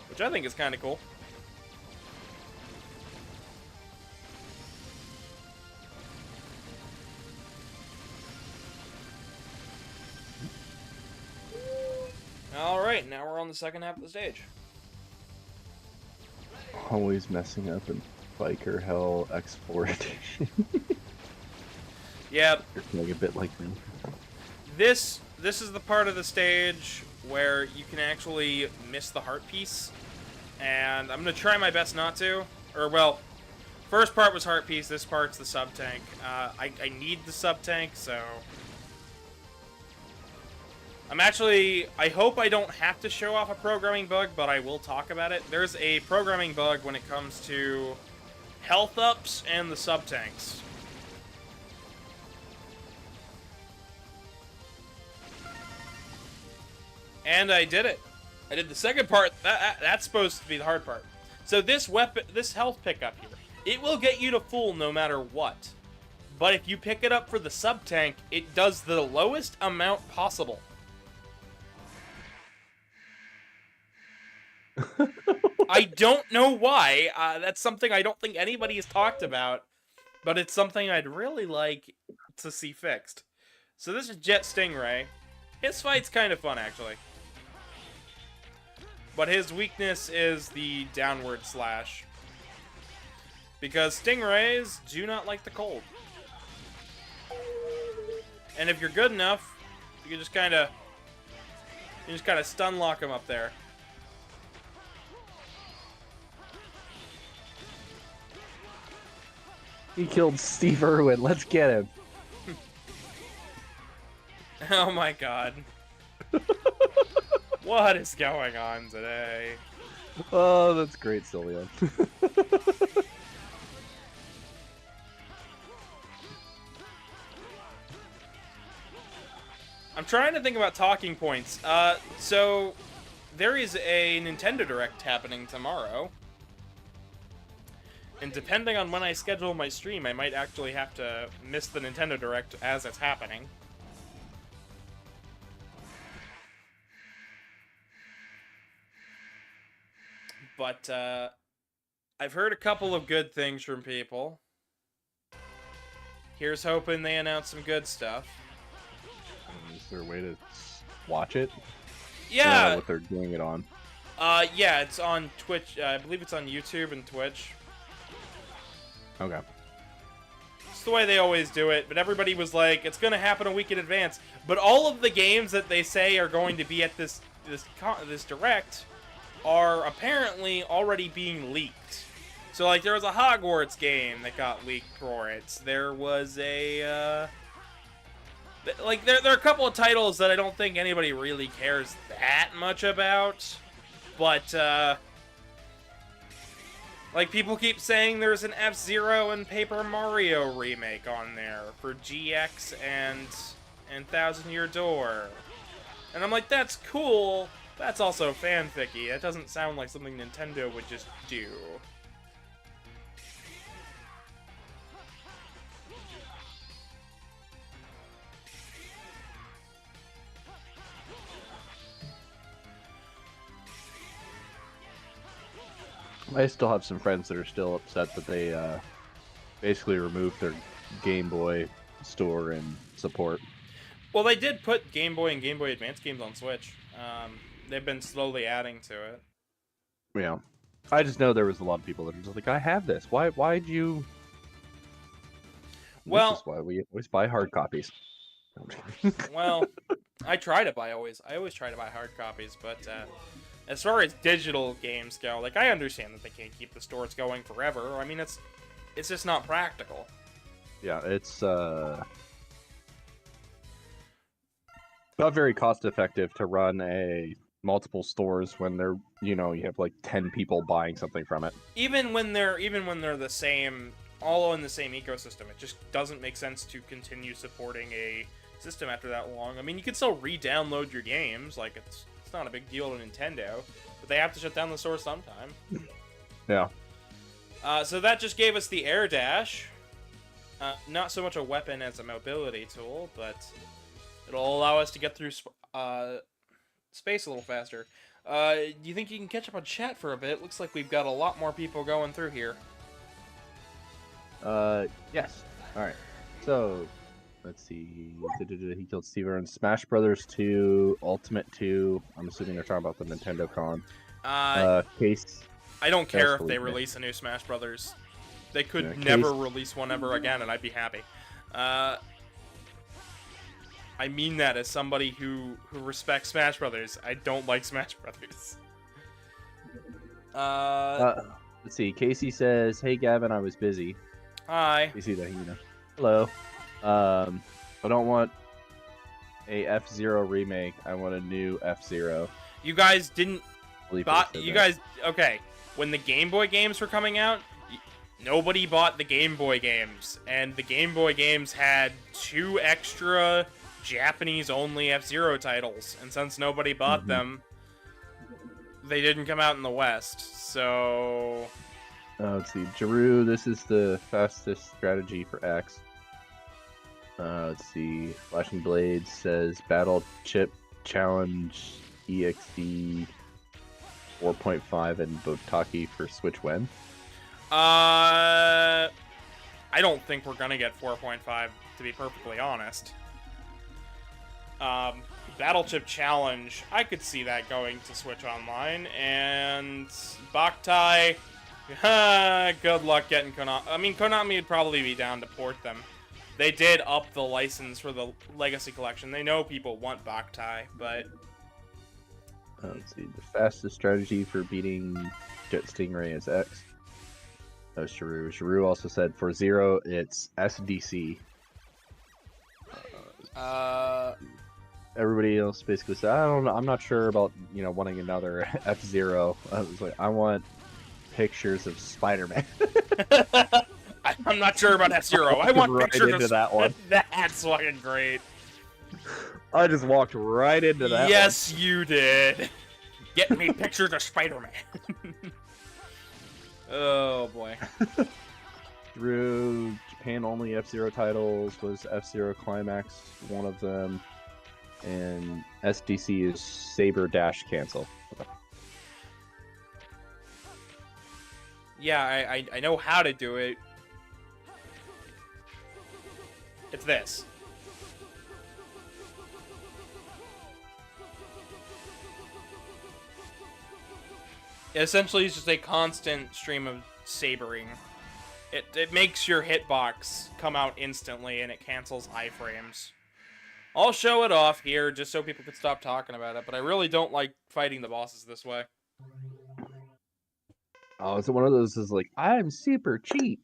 [SPEAKER 1] which I think is kind of cool. Alright, now we're on the second half of the stage.
[SPEAKER 3] Always messing up in Biker Hell X4 edition.
[SPEAKER 1] Yep.
[SPEAKER 3] You're feeling a bit like me.
[SPEAKER 1] This is the part of the stage where you can actually miss the heart piece, and I'm gonna try my best not to. Or, well, first part was heart piece, this part's the sub tank. I need the sub tank, so I hope I don't have to show off a programming bug, but I will talk about it. There's a programming bug when it comes to health ups and the sub tanks. And I did it. I did the second part. That's supposed to be the hard part. So this health pickup here, it will get you to full no matter what. But if you pick it up for the sub tank, it does the lowest amount possible. I don't know why. That's something I don't think anybody has talked about, but it's something I'd really like to see fixed. So this is Jet Stingray. His fight's kind of fun, actually. But his weakness is the downward slash, because Stingrays do not like the cold. And if you're good enough, you can just kind of stun lock him up there.
[SPEAKER 3] He killed Steve Irwin. Let's get him.
[SPEAKER 1] Oh my god. What is going on today?
[SPEAKER 3] Oh, that's great, Sylvia.
[SPEAKER 1] I'm trying to think about talking points. So there is a Nintendo Direct happening tomorrow. And depending on when I schedule my stream, I might actually have to miss the Nintendo Direct as it's happening. But I've heard a couple of good things from people. Here's hoping they announce some good stuff.
[SPEAKER 3] Is there a way to watch it? I don't
[SPEAKER 1] Yeah.
[SPEAKER 3] know what they're doing it on.
[SPEAKER 1] Yeah, it's on Twitch. I believe it's on YouTube and Twitch.
[SPEAKER 3] Okay.
[SPEAKER 1] It's the way they always do it, but everybody was like, it's gonna happen a week in advance. But all of the games that they say are going to be at this direct are apparently already being leaked. So, like, there was a Hogwarts game that got leaked for it. There was a, like, there are a couple of titles that I don't think anybody really cares that much about. But, like, people keep saying there's an F-Zero and Paper Mario remake on there for GX and Thousand Year Door. And I'm like, that's cool. That's also fanficky. That doesn't sound like something Nintendo would just do.
[SPEAKER 3] I still have some friends that are still upset that they basically removed their Game Boy store and support.
[SPEAKER 1] Well, they did put Game Boy and Game Boy Advance games on Switch. They've been slowly adding to it.
[SPEAKER 3] Yeah. I just know there was a lot of people that are just like, I have this. Why'd you...
[SPEAKER 1] Well...
[SPEAKER 3] This is why we always buy hard copies.
[SPEAKER 1] Well, I always try to buy hard copies, but as far as digital games go, like, I understand that they can't keep the stores going forever. I mean, it's just not practical.
[SPEAKER 3] Yeah, it's not very cost effective to run multiple stores when they're, you have like 10 people buying something from it.
[SPEAKER 1] Even when they're the same, all in the same ecosystem, it just doesn't make sense to continue supporting a system after that long. I mean, you can still re-download your games, like, it's not a big deal to Nintendo, but they have to shut down the store sometime.
[SPEAKER 3] Yeah.
[SPEAKER 1] So that just gave us the Air Dash. Not so much a weapon as a mobility tool, but it'll allow us to get through space a little faster. Do you think you can catch up on chat for a bit? Looks like we've got a lot more people going through here.
[SPEAKER 3] Yes. Alright. So, let's see. He killed Steve Irwin. Smash Brothers 2, Ultimate 2. I'm assuming they're talking about the Nintendo Con. Case.
[SPEAKER 1] I don't care if they release a new Smash Brothers. They could never release one ever again, and I'd be happy. I mean that as somebody who respects Smash Brothers. I don't like Smash Brothers.
[SPEAKER 3] Let's see. Casey says, "Hey Gavin, I was busy."
[SPEAKER 1] Hi.
[SPEAKER 3] You see that? Hello. I don't want a F-Zero remake. I want a new F-Zero.
[SPEAKER 1] You guys didn't. Okay. When the Game Boy games were coming out, nobody bought the Game Boy games, and the Game Boy games had 2 extra Japanese-only F-Zero titles, and since nobody bought them, they didn't come out in the West, so...
[SPEAKER 3] let's see. Giroux, this is the fastest strategy for X. Let's see. Flashing Blades says Battle Chip Challenge EXD 4.5 and Botaki for Switch when?
[SPEAKER 1] I don't think we're gonna get 4.5, to be perfectly honest. Battle Chip Challenge, I could see that going to Switch Online, and Boktai, good luck getting Konami. I mean, Konami would probably be down to port them. They did up the license for the Legacy Collection. They know people want Boktai, but...
[SPEAKER 3] Let's see. The fastest strategy for beating Jet Stingray is X. That was Giroux. Giroux also said for Zero, it's SDC. Everybody else basically said, I don't know, I'm not sure about, wanting another F-Zero. I was like, I want pictures of Spider-Man.
[SPEAKER 1] I'm not sure about F-Zero. I want pictures
[SPEAKER 3] into that one.
[SPEAKER 1] That's fucking great.
[SPEAKER 3] I just walked right into that
[SPEAKER 1] Yes, you did. Get me pictures of Spider-Man. Oh, boy.
[SPEAKER 3] Drew, Japan-only F-Zero titles was F-Zero Climax, one of them. And SDC is Saber Dash Cancel. Okay.
[SPEAKER 1] Yeah, I know how to do it. It's this. It essentially is just a constant stream of sabering. It makes your hitbox come out instantly, and it cancels iframes. I'll show it off here just so people can stop talking about it, but I really don't like fighting the bosses this way.
[SPEAKER 3] Oh, is it one of those is like, I'm super cheap?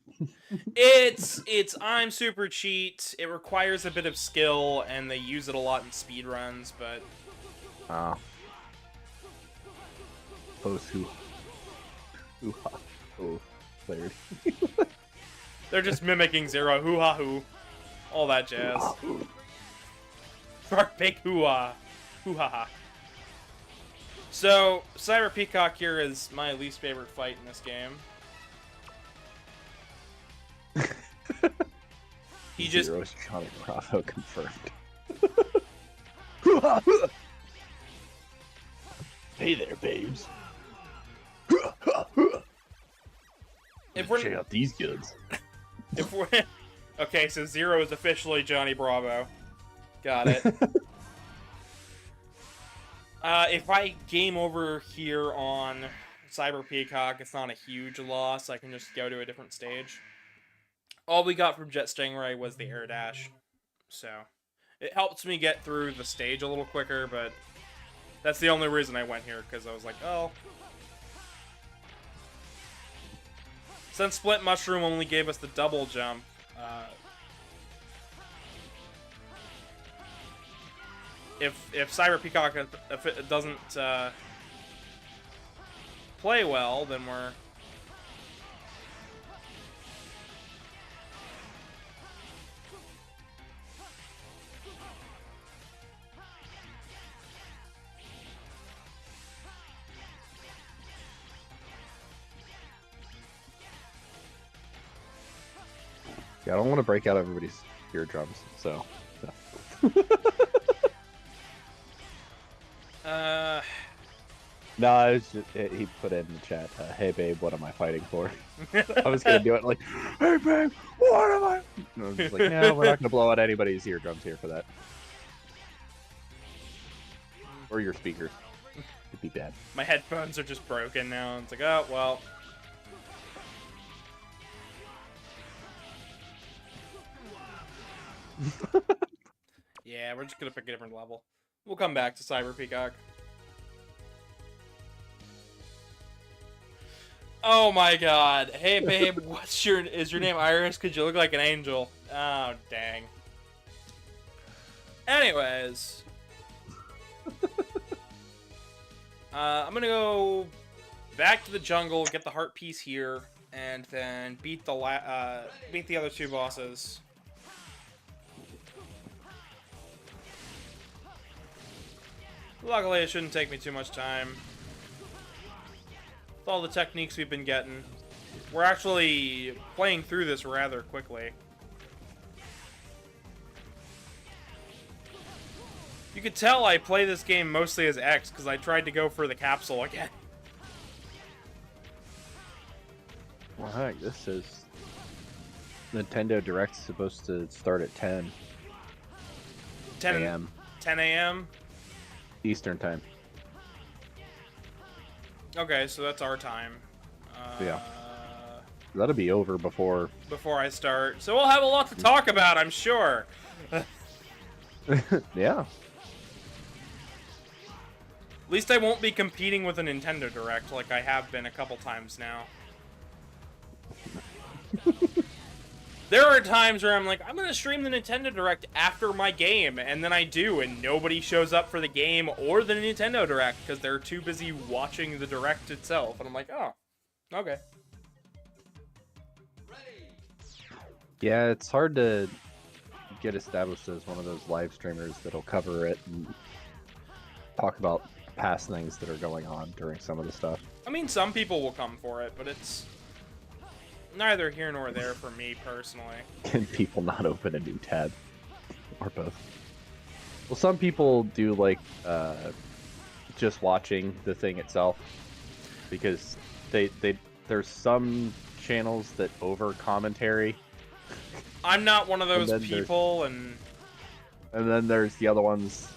[SPEAKER 1] It's I'm super cheat. It requires a bit of skill, and they use it a lot in speedruns, but...
[SPEAKER 3] Fursuit. Oh, clarity.
[SPEAKER 1] They're just mimicking Zero. Hoo-ha-hoo. All that jazz. Bark, big hoo-ha. Hoo-ha-ha. So, Cyber Peacock here is my least favorite fight in this game. He just...
[SPEAKER 3] Zero's Johnny Bravo confirmed. Hey there, babes.
[SPEAKER 1] If we're...
[SPEAKER 3] Check out these goods.
[SPEAKER 1] If we're... Okay, so Zero is officially Johnny Bravo. Got it. If I game over here on Cyber Peacock, it's not a huge loss. I can just go to a different stage. All we got from Jet Stingray was the air dash. So, it helps me get through the stage a little quicker, but that's the only reason I went here, because I was like, oh. Since Split Mushroom only gave us the double jump, if Cyber Peacock if it doesn't play well, then we're...
[SPEAKER 3] Yeah, I don't want to break out everybody's eardrums, so. No, it's just, he put it in the chat, hey babe, what am I fighting for? I was gonna do it like, hey babe, what am I? And I was just like, no, we're not gonna blow out anybody's eardrums here for that. Or your speakers. It'd be bad.
[SPEAKER 1] My headphones are just broken now. It's like, oh, well. Yeah, we're just gonna pick a different level. We'll come back to Cyber Peacock. Oh my god. Hey babe, is your name Iris? Could you look like an angel? Oh, dang. Anyways. I'm gonna go back to the jungle, get the heart piece here, and then beat the other two bosses. Luckily, it shouldn't take me too much time. With all the techniques we've been getting, we're actually playing through this rather quickly. You could tell I play this game mostly as X, because I tried to go for the capsule again.
[SPEAKER 3] Well, heck, this is... Nintendo Direct's supposed to start at 10 a.m.
[SPEAKER 1] 10 a.m.?
[SPEAKER 3] Eastern time.
[SPEAKER 1] Okay, so that's our time.
[SPEAKER 3] Yeah. That'll be over before
[SPEAKER 1] I start. So we'll have a lot to talk about, I'm sure.
[SPEAKER 3] Yeah.
[SPEAKER 1] At least I won't be competing with a Nintendo Direct like I have been a couple times now. There are times where I'm like, I'm gonna stream the Nintendo Direct after my game, and then I do, and nobody shows up for the game or the Nintendo Direct because they're too busy watching the Direct itself, and I'm like, oh, okay.
[SPEAKER 3] Yeah, it's hard to get established as one of those live streamers that'll cover it and talk about past things that are going on during some of the stuff.
[SPEAKER 1] I mean, some people will come for it, but it's neither here nor there for me personally.
[SPEAKER 3] Can people not open a new tab? Or both. Well, some people do like just watching the thing itself because they there's some channels that over commentary,
[SPEAKER 1] I'm not one of those
[SPEAKER 3] then
[SPEAKER 1] people, and
[SPEAKER 3] then there's the other ones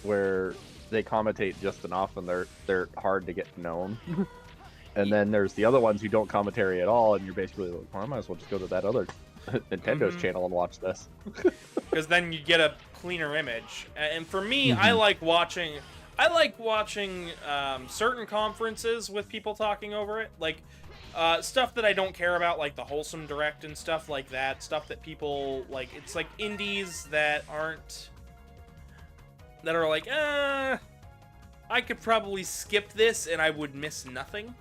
[SPEAKER 3] where they commentate just enough and they're hard to get to know them. And then there's the other ones who don't commentary at all, and you're basically like, well, I might as well just go to that other Nintendo's channel and watch this.
[SPEAKER 1] because then you get a cleaner image. And for me,
[SPEAKER 3] Mhm.
[SPEAKER 1] I like watching certain conferences with people talking over it, like stuff that I don't care about, like the Wholesome Direct and stuff like that. Stuff that people like. It's like indies that are like, I could probably skip this and I would miss nothing.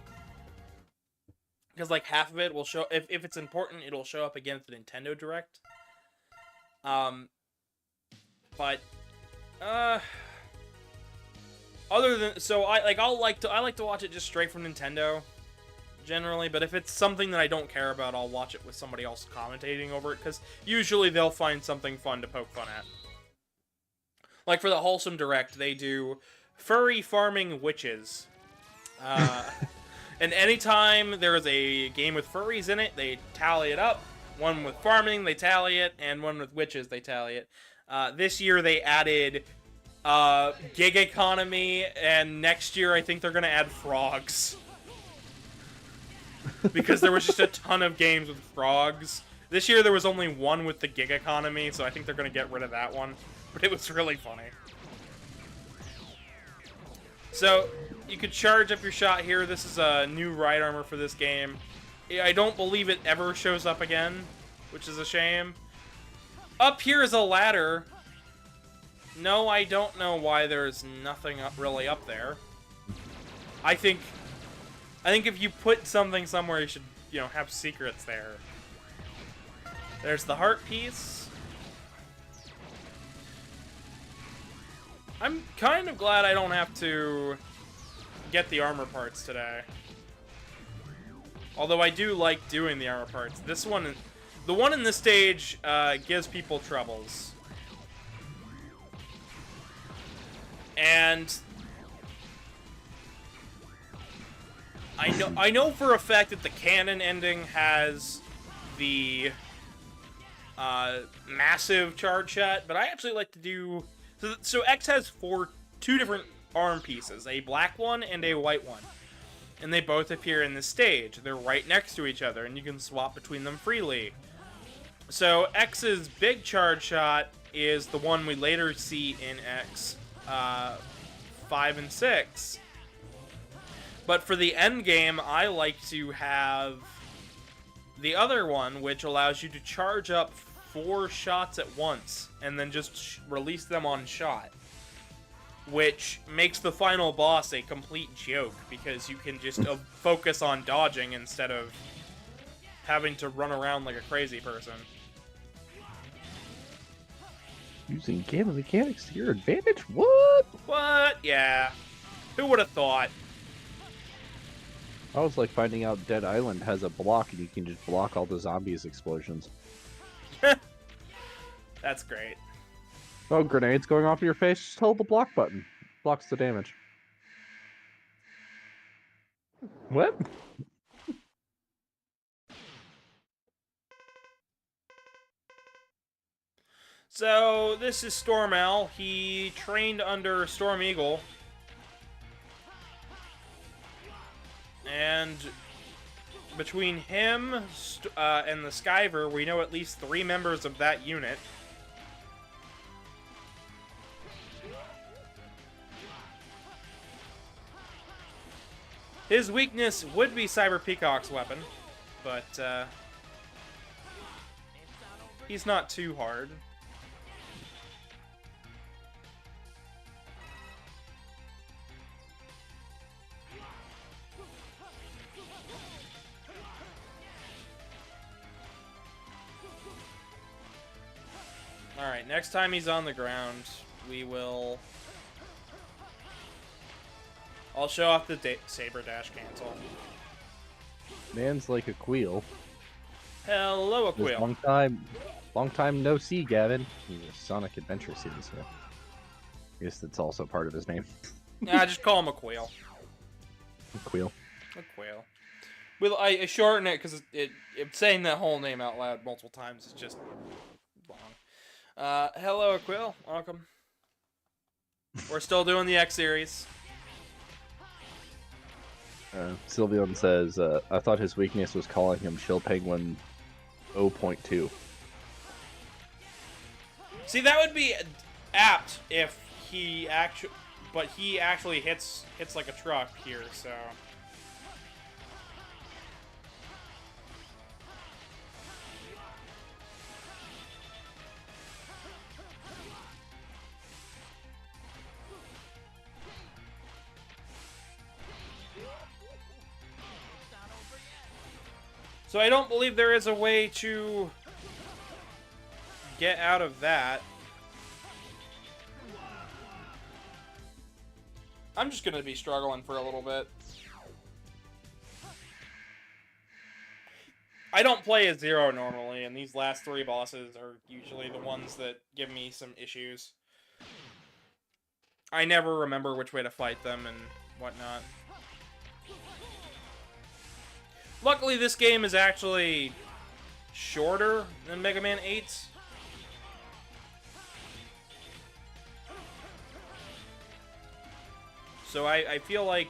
[SPEAKER 1] Because, like, half of it will show... If it's important, it'll show up again at the Nintendo Direct. But... Other than... So, I like to watch it just straight from Nintendo, generally. But if it's something that I don't care about, I'll watch it with somebody else commentating over it. Because usually they'll find something fun to poke fun at. Like, for the Wholesome Direct, they do Furry Farming Witches. And anytime there is a game with furries in it, they tally it up. One with farming, they tally it, and one with witches, they tally it. This year they added gig economy, and next year I think they're going to add frogs. Because there was just a ton of games with frogs. This year there was only one with the gig economy, so I think they're going to get rid of that one. But it was really funny. So, you could charge up your shot here. This is a new ride armor for this game. I don't believe it ever shows up again, which is a shame. Up here is a ladder. No, I don't know why there's nothing really up there. I think if you put something somewhere, you should, have secrets there. There's the heart piece. I'm kind of glad I don't have to get the armor parts today. Although I do like doing the armor parts. This one, the one in this stage, gives people troubles. And I know for a fact that the canon ending has the massive charge shot, but I actually like to do... So X has two different arm pieces, a black one and a white one. And they both appear in this stage. They're right next to each other, and you can swap between them freely. So X's big charge shot is the one we later see in X 5 and 6. But for the end game, I like to have the other one, which allows you to charge up 4 shots at once, and then just release them on shot. Which makes the final boss a complete joke, because you can just focus on dodging instead of having to run around like a crazy person.
[SPEAKER 3] Using gamma mechanics to your advantage? What?
[SPEAKER 1] What? Yeah. Who would have thought?
[SPEAKER 3] I was like finding out Dead Island has a block and you can just block all the zombies' explosions.
[SPEAKER 1] That's great.
[SPEAKER 3] Oh, grenades going off in your face? Just hold the block button. Blocks the damage. What?
[SPEAKER 1] So, this is Storm Owl. He trained under Storm Eagle. And between him and the Skyver, we know at least 3 members of that unit. His weakness would be Cyber Peacock's weapon, but he's not too hard. Alright, next time he's on the ground, we will... I'll show off the Saber Dash cancel.
[SPEAKER 3] Man's like a queel.
[SPEAKER 1] Hello, Aquil.
[SPEAKER 3] Long time no see, Gavin. He's a Sonic Adventure series, so I guess that's also part of his name.
[SPEAKER 1] Yeah, just call him Aquil.
[SPEAKER 3] Queel.
[SPEAKER 1] Aquil. Well, I shorten it because it saying that whole name out loud multiple times is just wrong. Hello, Aquill. Welcome. We're still doing the X series.
[SPEAKER 3] Sylveon says, I thought his weakness was calling him Chill Penguin 0.2.
[SPEAKER 1] See, that would be apt if he actually, but he actually hits like a truck here, so. So I don't believe there is a way to get out of that. I'm just gonna be struggling for a little bit. I don't play as Zero normally, and these last 3 bosses are usually the ones that give me some issues. I never remember which way to fight them and whatnot. Luckily, this game is actually shorter than Mega Man 8's. So I feel like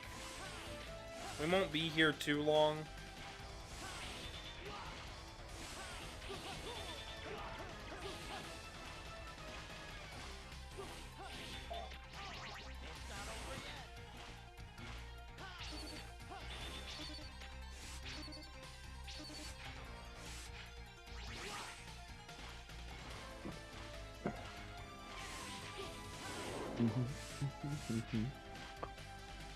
[SPEAKER 1] we won't be here too long.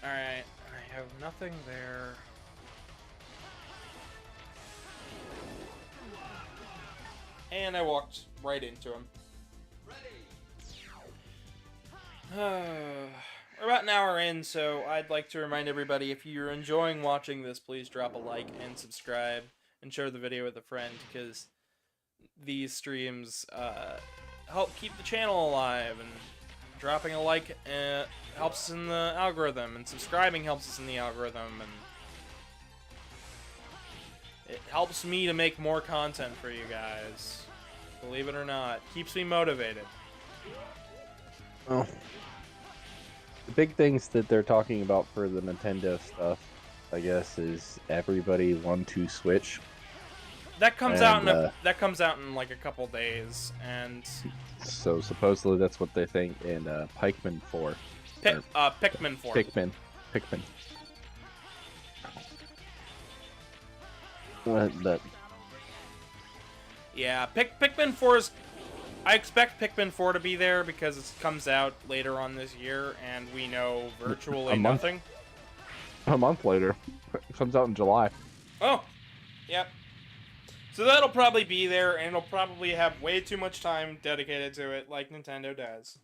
[SPEAKER 1] Alright, I have nothing there. And I walked right into him. We're about an hour in, so I'd like to remind everybody, if you're enjoying watching this, please drop a like and subscribe and share the video with a friend, because these streams help keep the channel alive, and dropping a like helps us in the algorithm, and subscribing helps us in the algorithm, and it helps me to make more content for you guys. Believe it or not, keeps me motivated.
[SPEAKER 3] Oh. The big things that they're talking about for the Nintendo stuff, I guess, is everybody 1-2 Switch.
[SPEAKER 1] That comes out in that comes out in like a couple days, and
[SPEAKER 3] so supposedly that's what they think in Pikmin 4.
[SPEAKER 1] Pikmin 4.
[SPEAKER 3] Pikmin. But
[SPEAKER 1] Yeah, Pikmin 4 is. I expect Pikmin 4 to be there because it comes out later on this year, and we know virtually nothing.
[SPEAKER 3] A month later, it comes out in July.
[SPEAKER 1] Oh, yep. So that'll probably be there, and it'll probably have way too much time dedicated to it, like Nintendo does.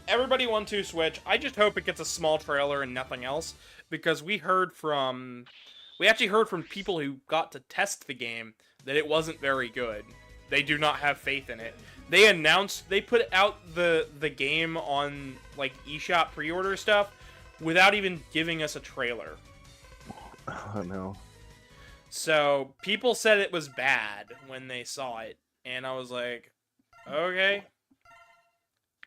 [SPEAKER 1] Everybody 1-2 Switch. I just hope it gets a small trailer and nothing else, because we actually heard from people who got to test the game that it wasn't very good. They do not have faith in it. They put out the game on like eShop pre-order stuff without even giving us a trailer.
[SPEAKER 3] Oh no.
[SPEAKER 1] So people said it was bad when they saw it, and I was like, okay.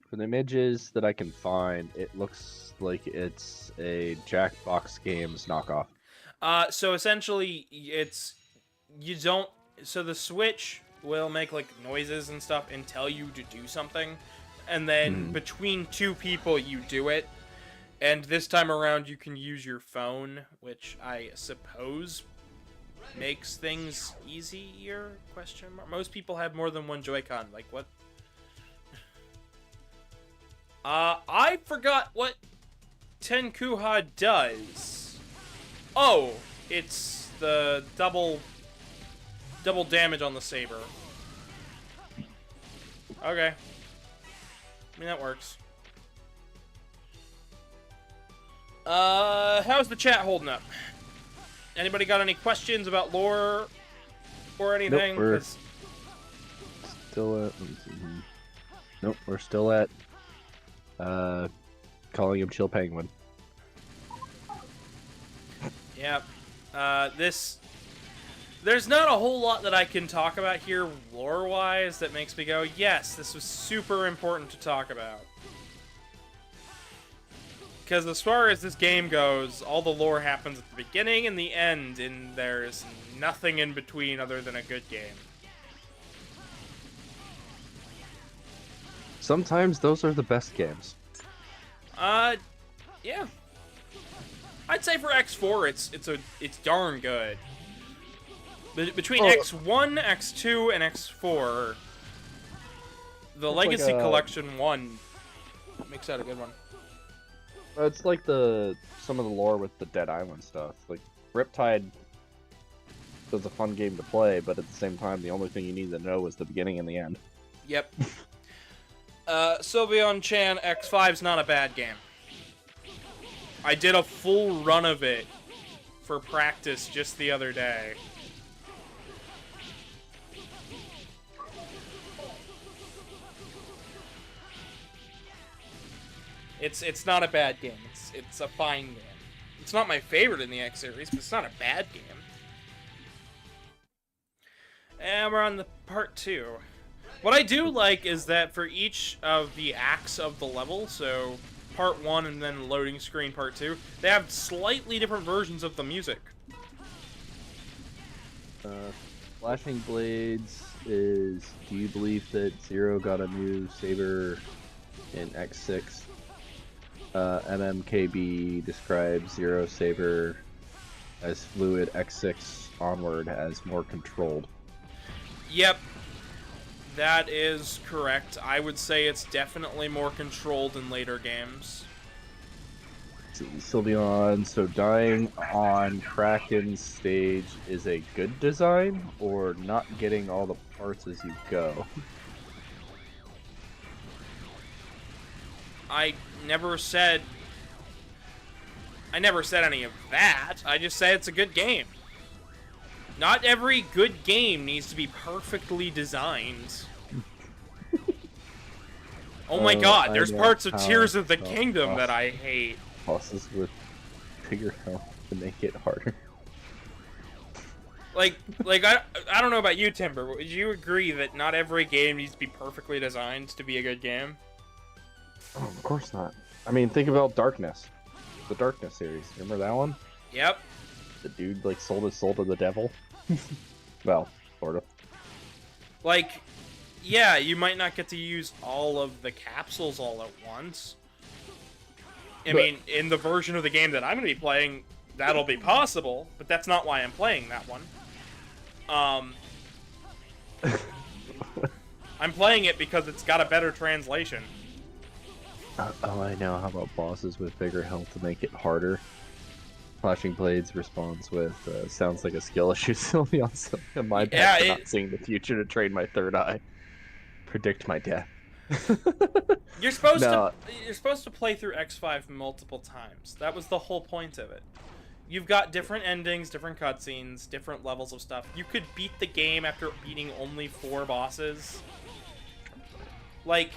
[SPEAKER 3] From the images that I can find, it looks like it's a Jackbox Games knockoff.
[SPEAKER 1] So essentially, so the Switch will make like noises and stuff and tell you to do something, and then between 2 people you do it, and this time around you can use your phone, which I suppose makes things easier, question mark. Most people have more than one Joy-Con, like what? I forgot what Tenkuha does. Oh, it's the double damage on the saber. Okay. I mean, that works. How's the chat holding up? Anybody got any questions about lore or anything?
[SPEAKER 3] Nope, we're still at... Nope, we're still at... calling him Chill Penguin.
[SPEAKER 1] Yep. There's not a whole lot that I can talk about here lore-wise that makes me go, yes, this was super important to talk about. Because as far as this game goes, all the lore happens at the beginning and the end, and there's nothing in between other than a good game.
[SPEAKER 3] Sometimes those are the best games.
[SPEAKER 1] Yeah. I'd say for X4, it's darn good. Between X1, X2, and X4, the Legacy Collection 1 makes that a good one.
[SPEAKER 3] It's like some of the lore with the Dead Island stuff. Like, Riptide was a fun game to play, but at the same time, the only thing you need to know was the beginning and the end.
[SPEAKER 1] Yep. Sylveon Chan X5's not a bad game. I did a full run of it for practice just the other day. It's not a bad game. It's a fine game. It's not my favorite in the X series, but it's not a bad game. And we're on the part 2. What I do like is that for each of the acts of the level, so part 1 and then loading screen part 2, they have slightly different versions of the music.
[SPEAKER 3] Flashing Blades is, do you believe that Zero got a new saber in X6? MMKB describes Zero Saber as fluid, X6 onward as more controlled.
[SPEAKER 1] Yep. That is correct. I would say it's definitely more controlled in later games.
[SPEAKER 3] Sylveon, so dying on Kraken's stage is a good design, or not getting all the parts as you go?
[SPEAKER 1] I never said any of that. I just said it's a good game. Not every good game needs to be perfectly designed. Oh my god, there's parts of Tears of the Kingdom that I hate.
[SPEAKER 3] Bosses with bigger health to make it harder.
[SPEAKER 1] Like I don't know about you, Timber, but would you agree that not every game needs to be perfectly designed to be a good game?
[SPEAKER 3] Oh, of course not. I mean, think about Darkness. The Darkness series. Remember that one?
[SPEAKER 1] Yep.
[SPEAKER 3] The dude, like, sold his soul to the devil? Well, sort of.
[SPEAKER 1] Like, yeah, you might not get to use all of the capsules all at once. I mean, in the version of the game that I'm going to be playing, that'll be possible, but that's not why I'm playing that one. I'm playing it because it's got a better translation.
[SPEAKER 3] Oh, I know. How about bosses with bigger health to make it harder? Flashing Blades responds with, sounds like a skill issue, Sylveon. So my bad for not seeing the future to train my third eye. Predict my death.
[SPEAKER 1] You're supposed to play through X5 multiple times. That was the whole point of it. You've got different endings, different cutscenes, different levels of stuff. You could beat the game after beating only 4 bosses. Like,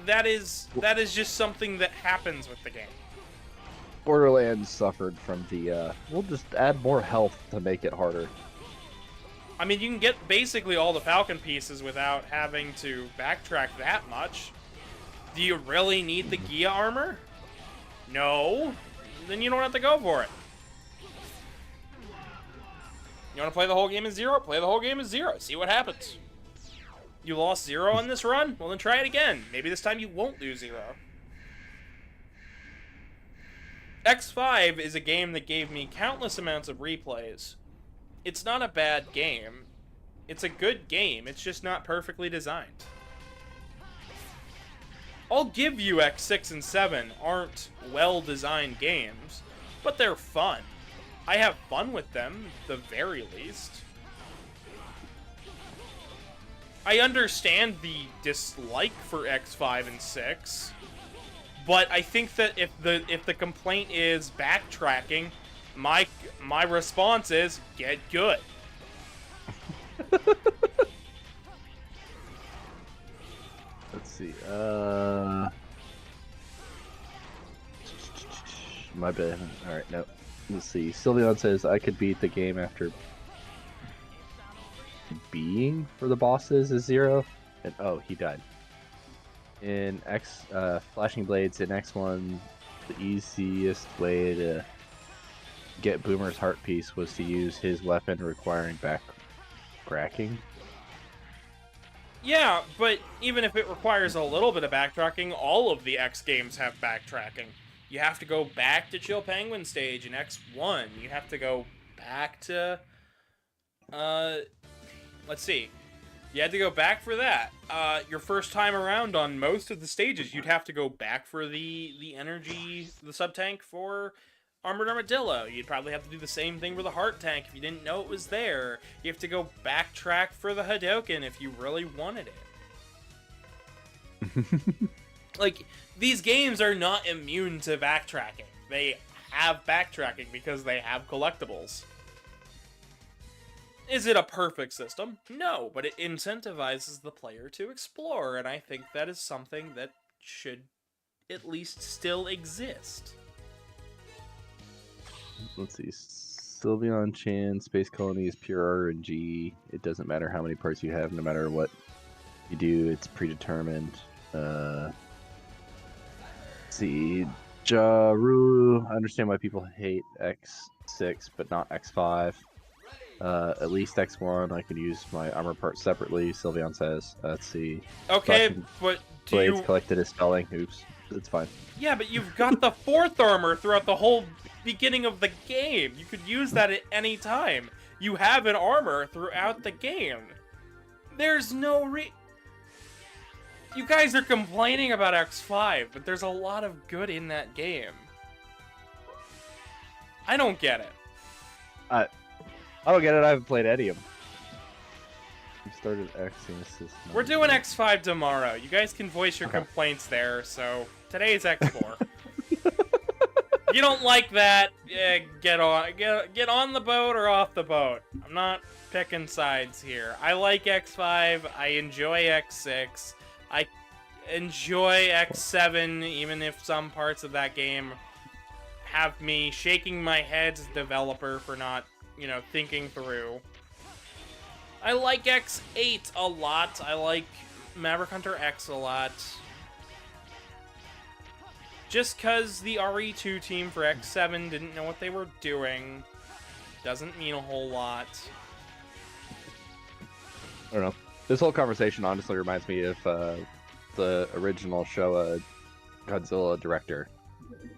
[SPEAKER 1] that is just something that happens with the game.
[SPEAKER 3] Borderlands suffered from the, we'll just add more health to make it harder.
[SPEAKER 1] I mean, you can get basically all the Falcon pieces without having to backtrack that much. Do you really need the Gia armor? No. Then you don't have to go for it. You want to play the whole game as Zero? Play the whole game as Zero. See what happens. You lost 0 on this run? Well, then try it again. Maybe this time you won't lose 0. X5 is a game that gave me countless amounts of replays. It's not a bad game. It's a good game. It's just not perfectly designed. I'll give you X6 and 7 aren't well-designed games, but they're fun. I have fun with them, at the very least. I understand the dislike for X5 and 6, but I think that if the complaint is backtracking, my response is get good.
[SPEAKER 3] Let's see. My bad. All right, no. Let's see. Sylveon says I could beat the game after being for the bosses is 0. And oh, he died. In Flashing Blades in X1, the easiest way to get Boomer's heart piece was to use his weapon requiring backtracking.
[SPEAKER 1] Yeah, but even if it requires a little bit of backtracking, all of the X games have backtracking. You have to go back to Chill Penguin stage in X1. You have to go back to... let's see. You had to go back for that. Your first time around on most of the stages, you'd have to go back for the energy, the sub-tank for Armored Armadillo. You'd probably have to do the same thing for the Heart Tank if you didn't know it was there. You have to go backtrack for the Hadoken if you really wanted it. Like, these games are not immune to backtracking. They have backtracking because they have collectibles. Is it a perfect system? No, but it incentivizes the player to explore, and I think that is something that should at least still exist.
[SPEAKER 3] Let's see. Sylveon Chan, Space Colony is pure RNG. It doesn't matter how many parts you have, no matter what you do, it's predetermined. Let's see. Jaru, I understand why people hate X6, but not X5. At least X1, I can use my armor parts separately, Sylveon says. Let's see.
[SPEAKER 1] Okay, but do
[SPEAKER 3] Blades
[SPEAKER 1] you...
[SPEAKER 3] collected as spelling. Oops. It's fine.
[SPEAKER 1] Yeah, but you've got the 4th armor throughout the whole beginning of the game. You could use that at any time. You have an armor throughout the game. There's no You guys are complaining about X5, but there's a lot of good in that game. I don't get it.
[SPEAKER 3] I don't get it. I haven't played any of them. We started X and this is not
[SPEAKER 1] We're doing
[SPEAKER 3] good.
[SPEAKER 1] X5 tomorrow. You guys can voice your complaints there, so today's X4. You don't like that, get on the boat or off the boat. I'm not picking sides here. I like X5, I enjoy X6, I enjoy X7, even if some parts of that game have me shaking my head as a developer for not, you know, thinking through. I like X8 a lot. I like Maverick Hunter X a lot. Just because the RE2 team for X7 didn't know what they were doing doesn't mean a whole lot.
[SPEAKER 3] I don't know. This whole conversation honestly reminds me of the original Showa Godzilla director.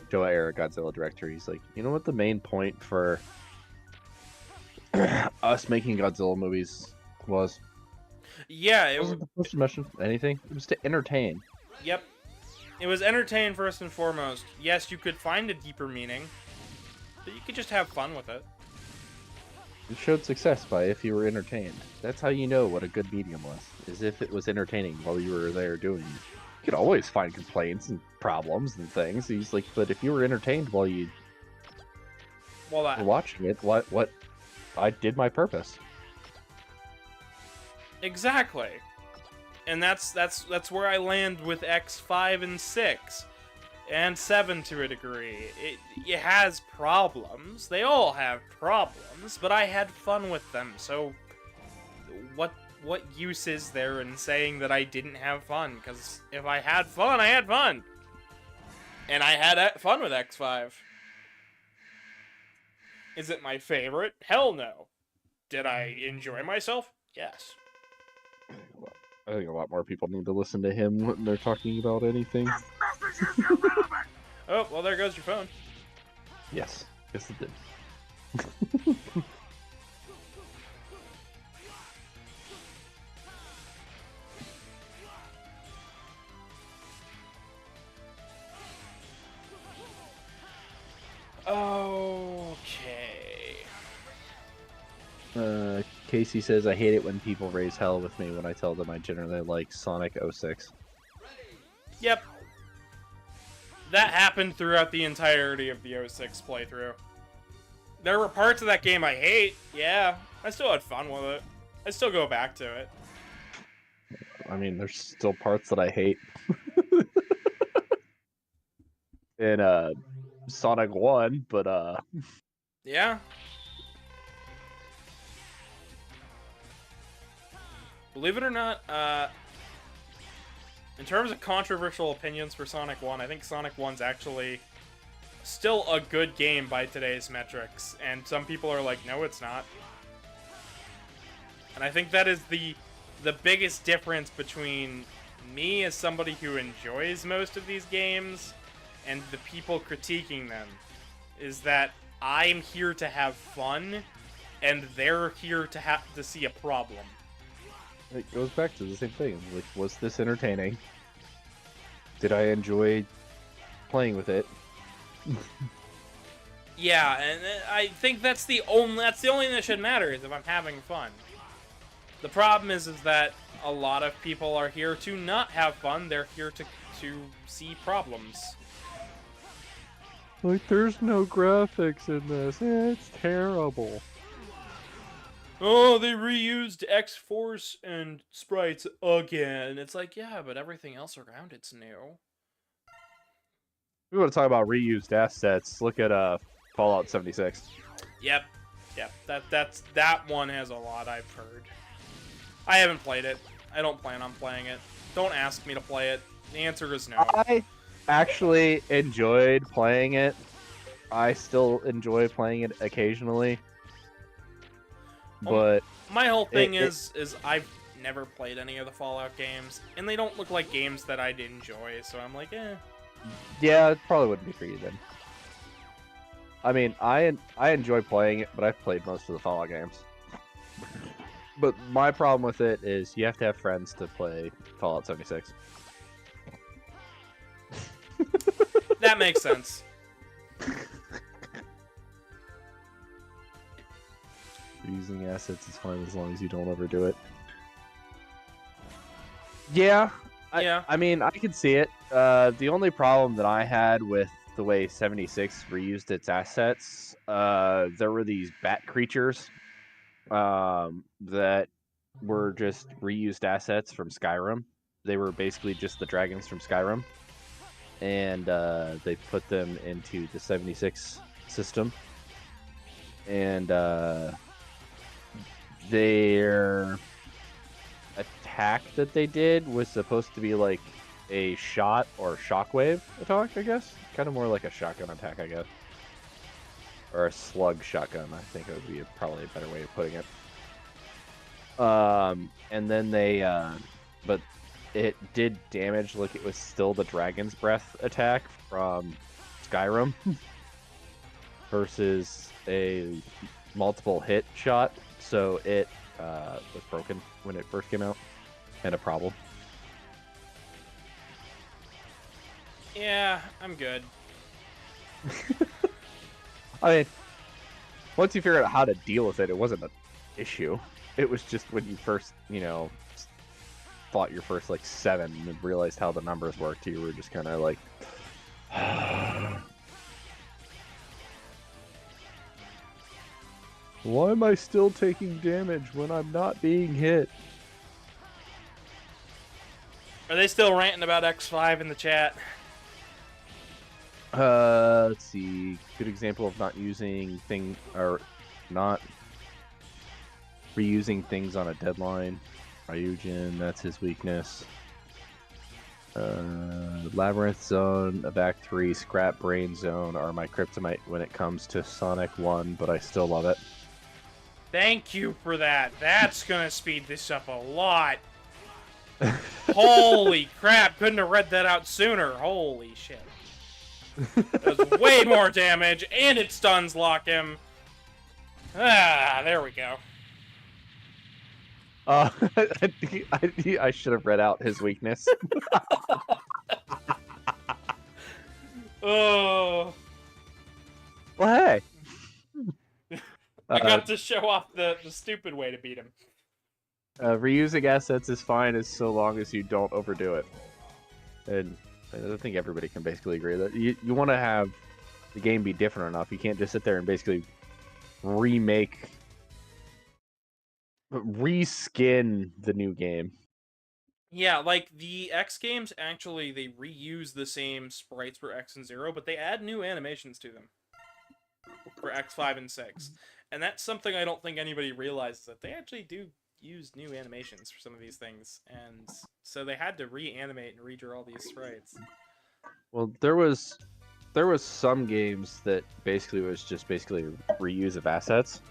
[SPEAKER 3] Showa era Godzilla director. He's like, you know what the main point for us making Godzilla movies was?
[SPEAKER 1] Yeah,
[SPEAKER 3] It wasn't supposed to mention anything. It was to entertain.
[SPEAKER 1] Yep. It was entertaining first and foremost. Yes, you could find a deeper meaning, but you could just have fun with it.
[SPEAKER 3] It showed success by if you were entertained. That's how you know what a good medium was, is if it was entertaining while you were there doing it. You could always find complaints and problems and things. He's like, but if you were entertained while you
[SPEAKER 1] Well,
[SPEAKER 3] were watching it, what I did my purpose.
[SPEAKER 1] exactly. And that's where I land with X5 and 6. And 7 to a degree. It has problems. They all have problems, but I had fun with them, so what use is there in saying that I didn't have fun? Because if I had fun, I had fun. And I had fun with X5. Is it my favorite? Hell no. Did I enjoy myself? Yes.
[SPEAKER 3] I think a lot more people need to listen to him when they're talking about anything.
[SPEAKER 1] Oh, well, there goes your phone.
[SPEAKER 3] Yes. Yes, it did.
[SPEAKER 1] Okay.
[SPEAKER 3] Casey says, I hate it when people raise hell with me when I tell them I generally like Sonic 06.
[SPEAKER 1] Yep. That happened throughout the entirety of the 06 playthrough. There were parts of that game I hate, yeah. I still had fun with it. I still go back to it.
[SPEAKER 3] I mean, there's still parts that I hate. In Sonic 1, but
[SPEAKER 1] Yeah. Believe it or not, in terms of controversial opinions for Sonic 1, I think Sonic 1's actually still a good game by today's metrics, and some people are like, no, it's not. And I think that is the biggest difference between me as somebody who enjoys most of these games and the people critiquing them, is that I'm here to have fun, and they're here to see a problem.
[SPEAKER 3] It goes back to the same thing. Like, was this entertaining? Did I enjoy playing with it?
[SPEAKER 1] Yeah, and I think that's the only thing that should matter, is if I'm having fun. The problem is that a lot of people are here to not have fun. They're here to see problems.
[SPEAKER 3] Like, there's no graphics in this. It's terrible.
[SPEAKER 1] Oh, they reused X-Force and sprites again. It's like, yeah, but everything else around it's new.
[SPEAKER 3] We want to talk about reused assets. Look at Fallout 76.
[SPEAKER 1] Yep. That one has a lot, I've heard. I haven't played it. I don't plan on playing it. Don't ask me to play it. The answer is no.
[SPEAKER 3] I actually enjoyed playing it. I still enjoy playing it occasionally. But
[SPEAKER 1] my whole thing is I've never played any of the Fallout games, and they don't look like games that I'd enjoy, so I'm like, eh.
[SPEAKER 3] Yeah, it probably wouldn't be for you then. I mean, I enjoy playing it, but I've played most of the Fallout games. But my problem with it is you have to have friends to play Fallout 76.
[SPEAKER 1] That makes sense.
[SPEAKER 3] Reusing assets is fine as long as you don't overdo it. Yeah. I mean, I can see it. The only problem that I had with the way 76 reused its assets, there were these bat creatures that were just reused assets from Skyrim. They were basically just the dragons from Skyrim. And they put them into the 76 system. And their attack that they did was supposed to be like a shot or shockwave attack, I guess. Kind of more like a shotgun attack, I guess. Or a slug shotgun, I think it would be probably a better way of putting it. And then they, but it did damage like it was still the Dragon's Breath attack from Skyrim versus a multiple hit shot. So it was broken when it first came out and a problem.
[SPEAKER 1] Yeah, I'm good.
[SPEAKER 3] I mean, once you figure out how to deal with it, it wasn't an issue. It was just when you first, fought your first, 7 and realized how the numbers worked, you were just kind of like... Why am I still taking damage when I'm not being hit?
[SPEAKER 1] Are they still ranting about X5 in the chat?
[SPEAKER 3] Let's see. Good example of not using not reusing things on a deadline. Ryujin, that's his weakness. Labyrinth Zone, Evac 3, Scrap Brain Zone are my kryptonite when it comes to Sonic 1, but I still love it.
[SPEAKER 1] Thank you for that. That's gonna speed this up a lot. Holy crap, couldn't have read that out sooner. Holy shit. Does way more damage, and it stuns lock him. Ah, there we go.
[SPEAKER 3] I should have read out his weakness.
[SPEAKER 1] Oh.
[SPEAKER 3] Well, hey.
[SPEAKER 1] I got to show off the stupid way to beat him.
[SPEAKER 3] Reusing assets is fine as so long as you don't overdo it. And I think everybody can basically agree that you want to have the game be different enough. You can't just sit there and basically reskin the new game.
[SPEAKER 1] Yeah, like the X games, actually, they reuse the same sprites for X and Zero, but they add new animations to them. for X5 and 6. And that's something I don't think anybody realizes, that they actually do use new animations for some of these things. And so they had to reanimate and redraw all these sprites.
[SPEAKER 3] Well, there was some games that basically was just reuse of assets.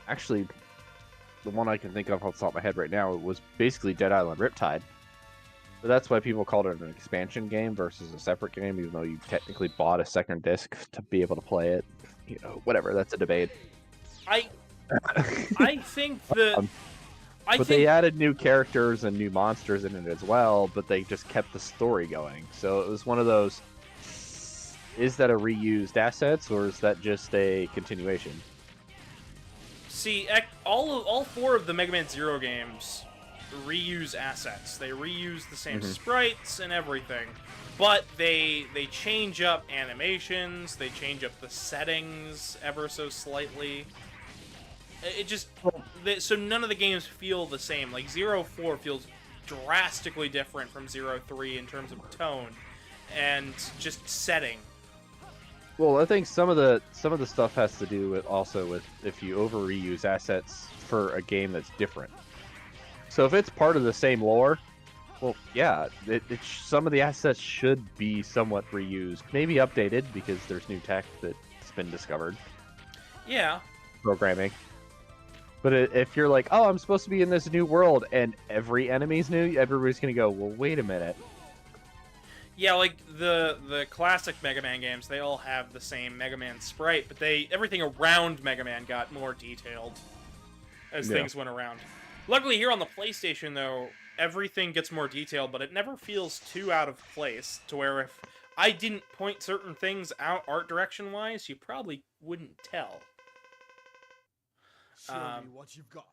[SPEAKER 3] Actually, the one I can think of off the top of my head right now was basically Dead Island Riptide. But that's why people called it an expansion game versus a separate game, even though you technically bought a second disc to be able to play it. You know, whatever. That's a debate.
[SPEAKER 1] I think that.
[SPEAKER 3] They added new characters and new monsters in it as well, but they just kept the story going. So it was one of those. Is that a reused assets, or is that just a continuation?
[SPEAKER 1] See, all 4 of the Mega Man Zero games reuse assets. They reuse the same sprites and everything, but they change up animations. They change up the settings ever so slightly. It just so none of the games feel the same. Like 04 feels drastically different from 03 in terms of tone and just setting.
[SPEAKER 3] Well, I think some of the stuff has to do with if you over reuse assets for a game that's different. So if it's part of the same lore, well, yeah, some of the assets should be somewhat reused, maybe updated because there's new tech that's been discovered.
[SPEAKER 1] Yeah.
[SPEAKER 3] Programming. But if you're like, oh, I'm supposed to be in this new world and every enemy's new, everybody's gonna go, well, wait a minute.
[SPEAKER 1] Yeah, like the classic Mega Man games, they all have the same Mega Man sprite, but everything around Mega Man got more detailed as things went around. Luckily here on the PlayStation, though, everything gets more detailed, but it never feels too out of place, to where if I didn't point certain things out art direction-wise, you probably wouldn't tell.
[SPEAKER 2] Show me what you've got.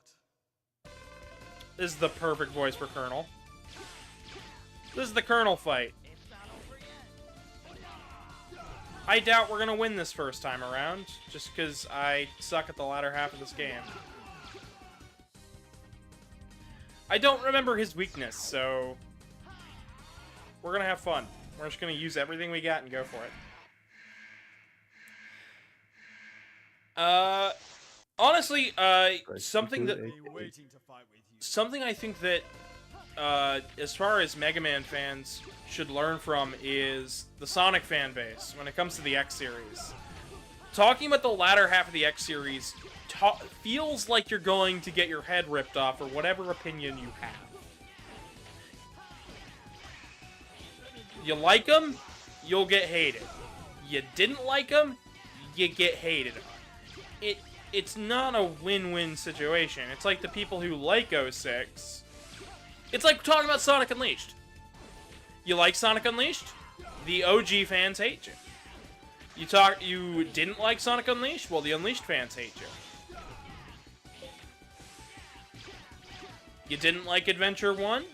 [SPEAKER 1] This is the perfect voice for Colonel. This is the Colonel fight. I doubt we're gonna win this first time around, just because I suck at the latter half of this game. I don't remember his weakness, so we're gonna have fun. We're just gonna use everything we got and go for it. Honestly, something I think that, as far as Mega Man fans should learn from is the Sonic fan base when it comes to the X series. Talking about the latter half of the X series feels like you're going to get your head ripped off for whatever opinion you have. You like them, you'll get hated. You didn't like them, you get hated on. It's not a win-win situation. It's like the people who like 06. It's like talking about Sonic Unleashed. You like Sonic Unleashed? The OG fans hate you. You didn't like Sonic Unleashed? Well, the Unleashed fans hate you. You didn't like Adventure 1?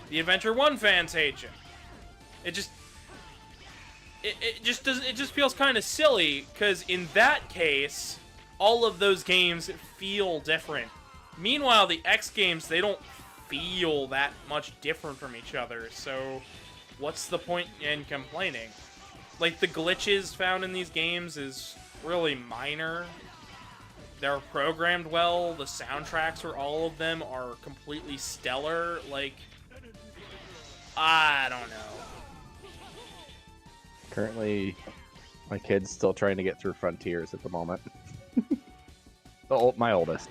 [SPEAKER 1] The Adventure 1 fans hate you. It just feels kind of silly, because in that case, all of those games feel different. Meanwhile, the X games, they don't feel that much different from each other, so what's the point in complaining? Like, the glitches found in these games is really minor. They're programmed well, the soundtracks for all of them are completely stellar, like, I don't know.
[SPEAKER 3] Currently, my kid's still trying to get through Frontiers at the moment. My oldest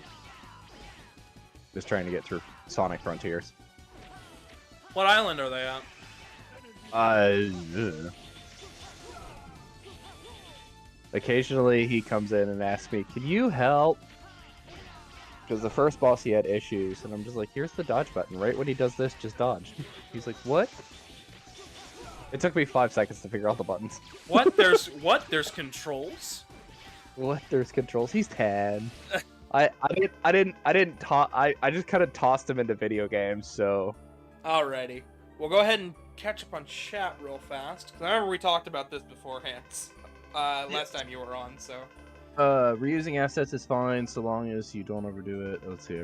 [SPEAKER 3] is trying to get through Sonic Frontiers.
[SPEAKER 1] What island are they at?
[SPEAKER 3] Occasionally he comes in and asks me, can you help? Because the first boss he had issues, and I'm just like, here's the dodge button. Right when he does this, just dodge. He's like, what? It took me 5 seconds to figure out the buttons.
[SPEAKER 1] What? There's controls?
[SPEAKER 3] What? There's controls? He's 10. I just kind of tossed him into video games, so.
[SPEAKER 1] Alrighty. We'll go ahead and catch up on chat real fast. Cause I remember we talked about this beforehand. Last time you were on, so.
[SPEAKER 3] Reusing assets is fine so long as you don't overdo it. Let's see,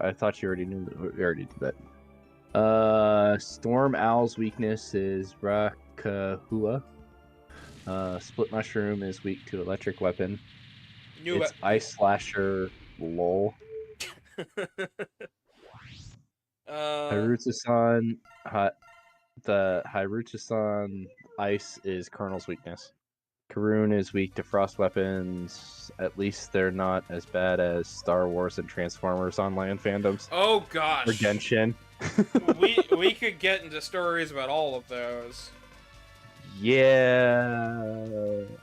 [SPEAKER 3] I thought you already knew that. We already did that. Storm Owl's weakness is Rakahua. Split Mushroom is weak to electric weapon.
[SPEAKER 1] Knew
[SPEAKER 3] It's Ice Slasher, lol.
[SPEAKER 1] it.
[SPEAKER 3] Hirutsu-san, the Hirutsu-san ice is Colonel's weakness. Karun is weak to frost weapons. At least they're not as bad as Star Wars and Transformers online fandoms.
[SPEAKER 1] Oh gosh.
[SPEAKER 3] Or Genshin.
[SPEAKER 1] we could get into stories about all of those.
[SPEAKER 3] Yeah,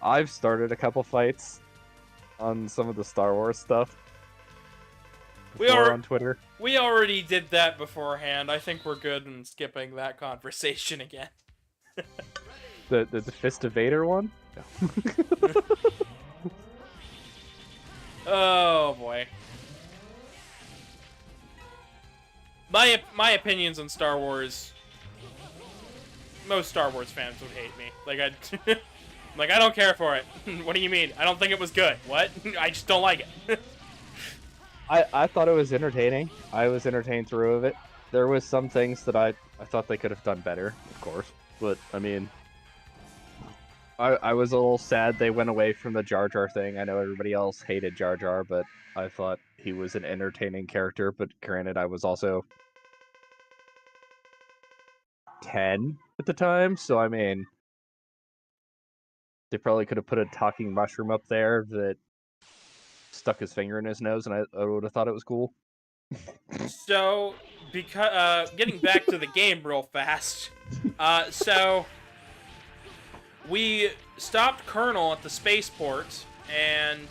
[SPEAKER 3] I've started a couple fights on some of the Star Wars stuff. On Twitter.
[SPEAKER 1] We already did that beforehand. I think we're good in skipping that conversation again.
[SPEAKER 3] The Fist of Vader one? No.
[SPEAKER 1] Oh boy. My opinions on Star Wars. Most Star Wars fans would hate me. Like I don't care for it. What do you mean? I don't think it was good. What? I just don't like it.
[SPEAKER 3] I thought it was entertaining. I was entertained through it. There was some things that I thought they could have done better, of course. But I mean, I was a little sad they went away from the Jar Jar thing. I know everybody else hated Jar Jar, but I thought he was an entertaining character. But granted, I was also 10 at the time, so I mean, they probably could have put a talking mushroom up there that stuck his finger in his nose, and I would have thought it was cool.
[SPEAKER 1] So, because getting back to the game real fast, so we stopped Colonel at the spaceport, and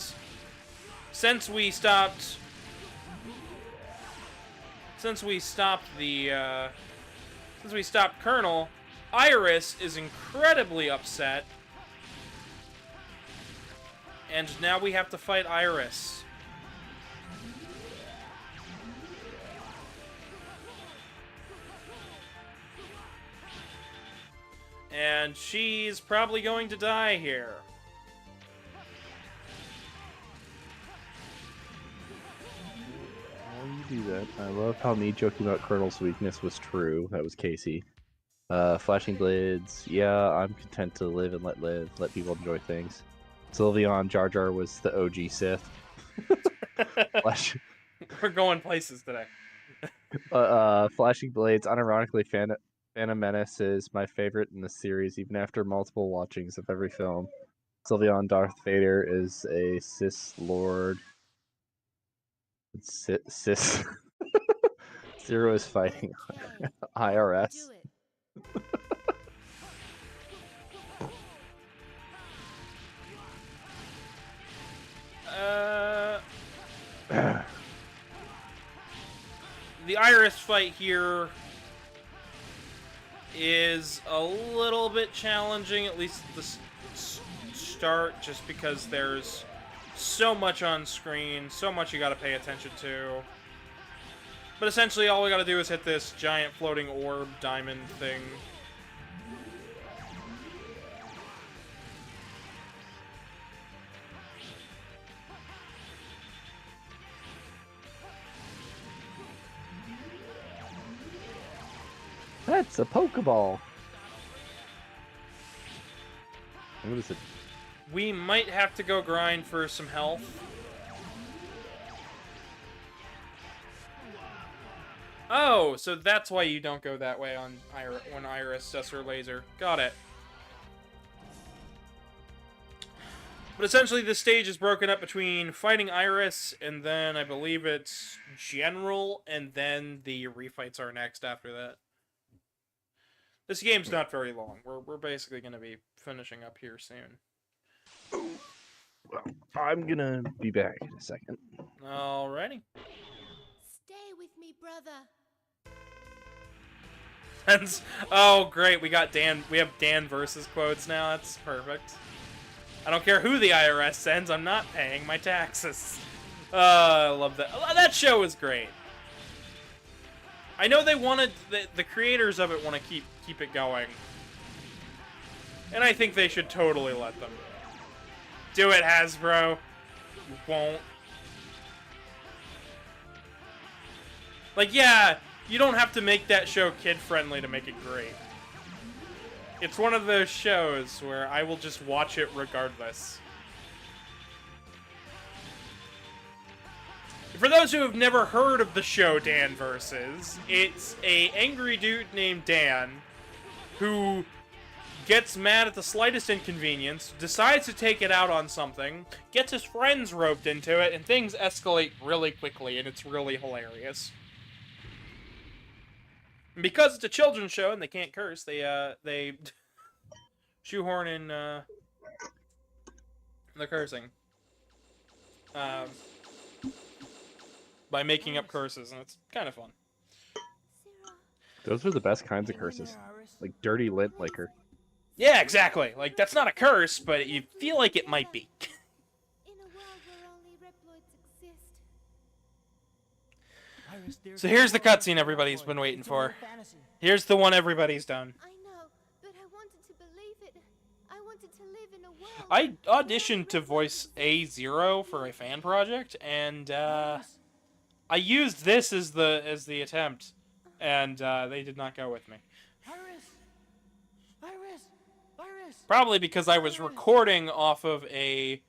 [SPEAKER 1] since we stopped Colonel, Iris is incredibly upset. And now we have to fight Iris. And she's probably going to die here.
[SPEAKER 3] Why do you do that? I love how me joking about Colonel's weakness was true. That was Casey. Flashing Blades. Yeah, I'm content to live and let people enjoy things. Sylveon, Jar Jar was the OG Sith.
[SPEAKER 1] We're going places today.
[SPEAKER 3] Flashing Blades, unironically, Phantom Menace is my favorite in the series, even after multiple watchings of every film. Sylveon, Darth Vader is a Sith Lord. Sith. Zero is fighting IRS.
[SPEAKER 4] Do it.
[SPEAKER 1] The Iris fight here is a little bit challenging, at least at the start, just because there's so much on screen, so much you gotta pay attention to. But essentially all we gotta do is hit this giant floating orb diamond thing.
[SPEAKER 3] That's a Pokeball. What is it?
[SPEAKER 1] We might have to go grind for some health. Oh, so that's why you don't go that way on when Iris does her laser. Got it. But essentially, this stage is broken up between fighting Iris, and then I believe it's General, and then the refights are next after that. This game's not very long. We're basically going to be finishing up here soon.
[SPEAKER 3] Well, I'm gonna be back in a second.
[SPEAKER 1] Alrighty.
[SPEAKER 4] Stay with me, brother.
[SPEAKER 1] Oh, great. We got Dan. We have Dan versus quotes now. That's perfect. I don't care who the IRS sends. I'm not paying my taxes. I love that. That show is great. I know they wanted the creators of it want to keep it going, and I think they should totally let them. Do it, Hasbro. You won't. Like, yeah, you don't have to make that show kid-friendly to make it great. It's one of those shows where I will just watch it regardless. For those who have never heard of the show Dan Versus, it's a angry dude named Dan who gets mad at the slightest inconvenience, decides to take it out on something, gets his friends roped into it, and things escalate really quickly, and it's really hilarious. And because it's a children's show and they can't curse, they shoehorn in the cursing by making up curses, and it's kind of fun.
[SPEAKER 3] Those are the best kinds of curses, like dirty lint liquor.
[SPEAKER 1] Yeah, exactly. Like, that's not a curse, but you feel like it might be.
[SPEAKER 4] In a world where only Reploids exist.
[SPEAKER 1] So here's the cutscene everybody's been waiting for. Here's the one everybody's done.
[SPEAKER 4] I know, but I wanted to believe it. I wanted to live in a world.
[SPEAKER 1] I auditioned to voice A0 for a fan project, and I used this as the attempt, and they did not go with me. Probably because I was recording off of a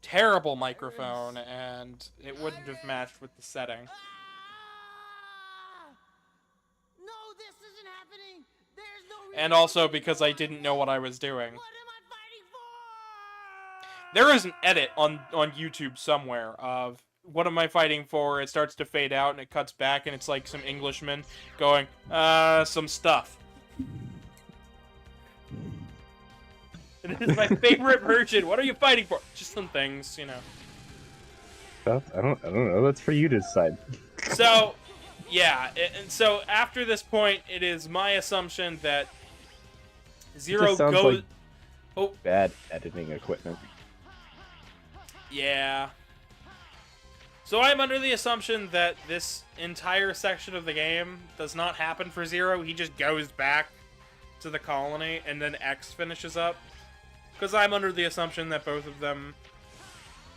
[SPEAKER 1] terrible microphone, and it wouldn't have matched with the setting.
[SPEAKER 2] No, this isn't happening. There's no
[SPEAKER 1] And also because I didn't know what I was doing.
[SPEAKER 2] What am I fighting for?
[SPEAKER 1] There is an edit on YouTube somewhere of what am I fighting for? It starts to fade out and it cuts back and it's like some Englishman going, some stuff. And it is my favorite version. What are you fighting for? Just some things, you know.
[SPEAKER 3] I don't know. That's for you to decide.
[SPEAKER 1] So, yeah, and so after this point, it is my assumption that Zero
[SPEAKER 3] just sounds
[SPEAKER 1] goes.
[SPEAKER 3] like
[SPEAKER 1] Oh,
[SPEAKER 3] bad editing equipment.
[SPEAKER 1] yeah. So I'm under the assumption that this entire section of the game does not happen for Zero. He just goes back to the colony, and then X finishes up. Because I'm under the assumption that both of them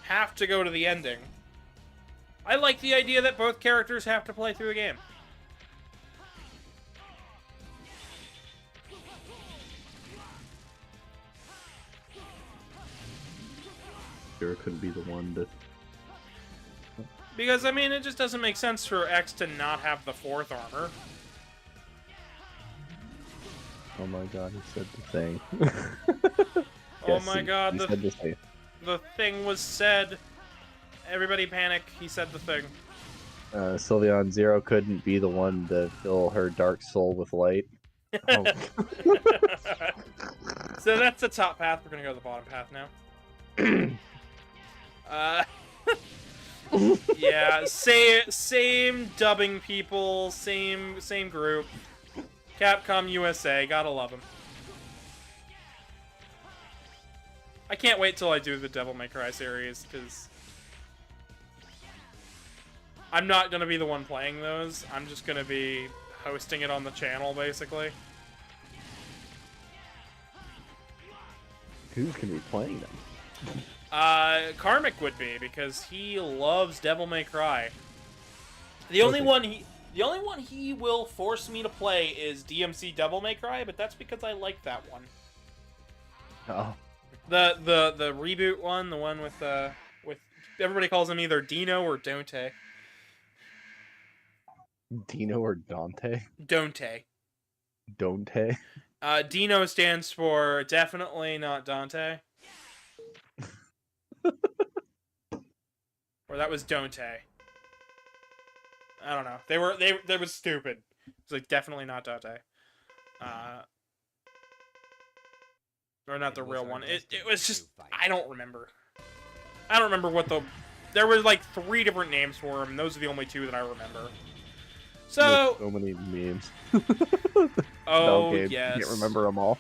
[SPEAKER 1] have to go to the ending. I like the idea that both characters have to play through the game.
[SPEAKER 3] Sure, couldn't be the one to.
[SPEAKER 1] Because, I mean, it just doesn't make sense for X to not have the 4th armor.
[SPEAKER 3] Oh my god, he said the thing.
[SPEAKER 1] Oh my god,
[SPEAKER 3] he said the thing.
[SPEAKER 1] the thing was said. Everybody panic, he said the thing.
[SPEAKER 3] Sylveon Zero couldn't be the one to fill her dark soul with light. Oh.
[SPEAKER 1] So that's the top path. We're gonna go to the bottom path now. Yeah, same dubbing people, same group. Capcom USA, gotta love them. I can't wait till I do the Devil May Cry series, because I'm not gonna be the one playing those. I'm just gonna be hosting it on the channel, basically.
[SPEAKER 3] Who's gonna be playing them?
[SPEAKER 1] Karmic would be, because he loves Devil May Cry. The only one he will force me to play is DMC Devil May Cry, but that's because I like that one.
[SPEAKER 3] Oh.
[SPEAKER 1] The reboot one, the one with everybody calls him either Dino or Dante.
[SPEAKER 3] Dino or Dante?
[SPEAKER 1] Dante.
[SPEAKER 3] Dante?
[SPEAKER 1] Dino stands for definitely not Dante. Or that was Dante. I don't know. They was stupid. It's like definitely not Dante. Or not the real one. It was just I don't remember. I don't remember what there was like 3 different names for him, and those are the only 2 that I remember. So
[SPEAKER 3] so many memes.
[SPEAKER 1] Oh
[SPEAKER 3] Gabe,
[SPEAKER 1] yes.
[SPEAKER 3] Can't remember them all.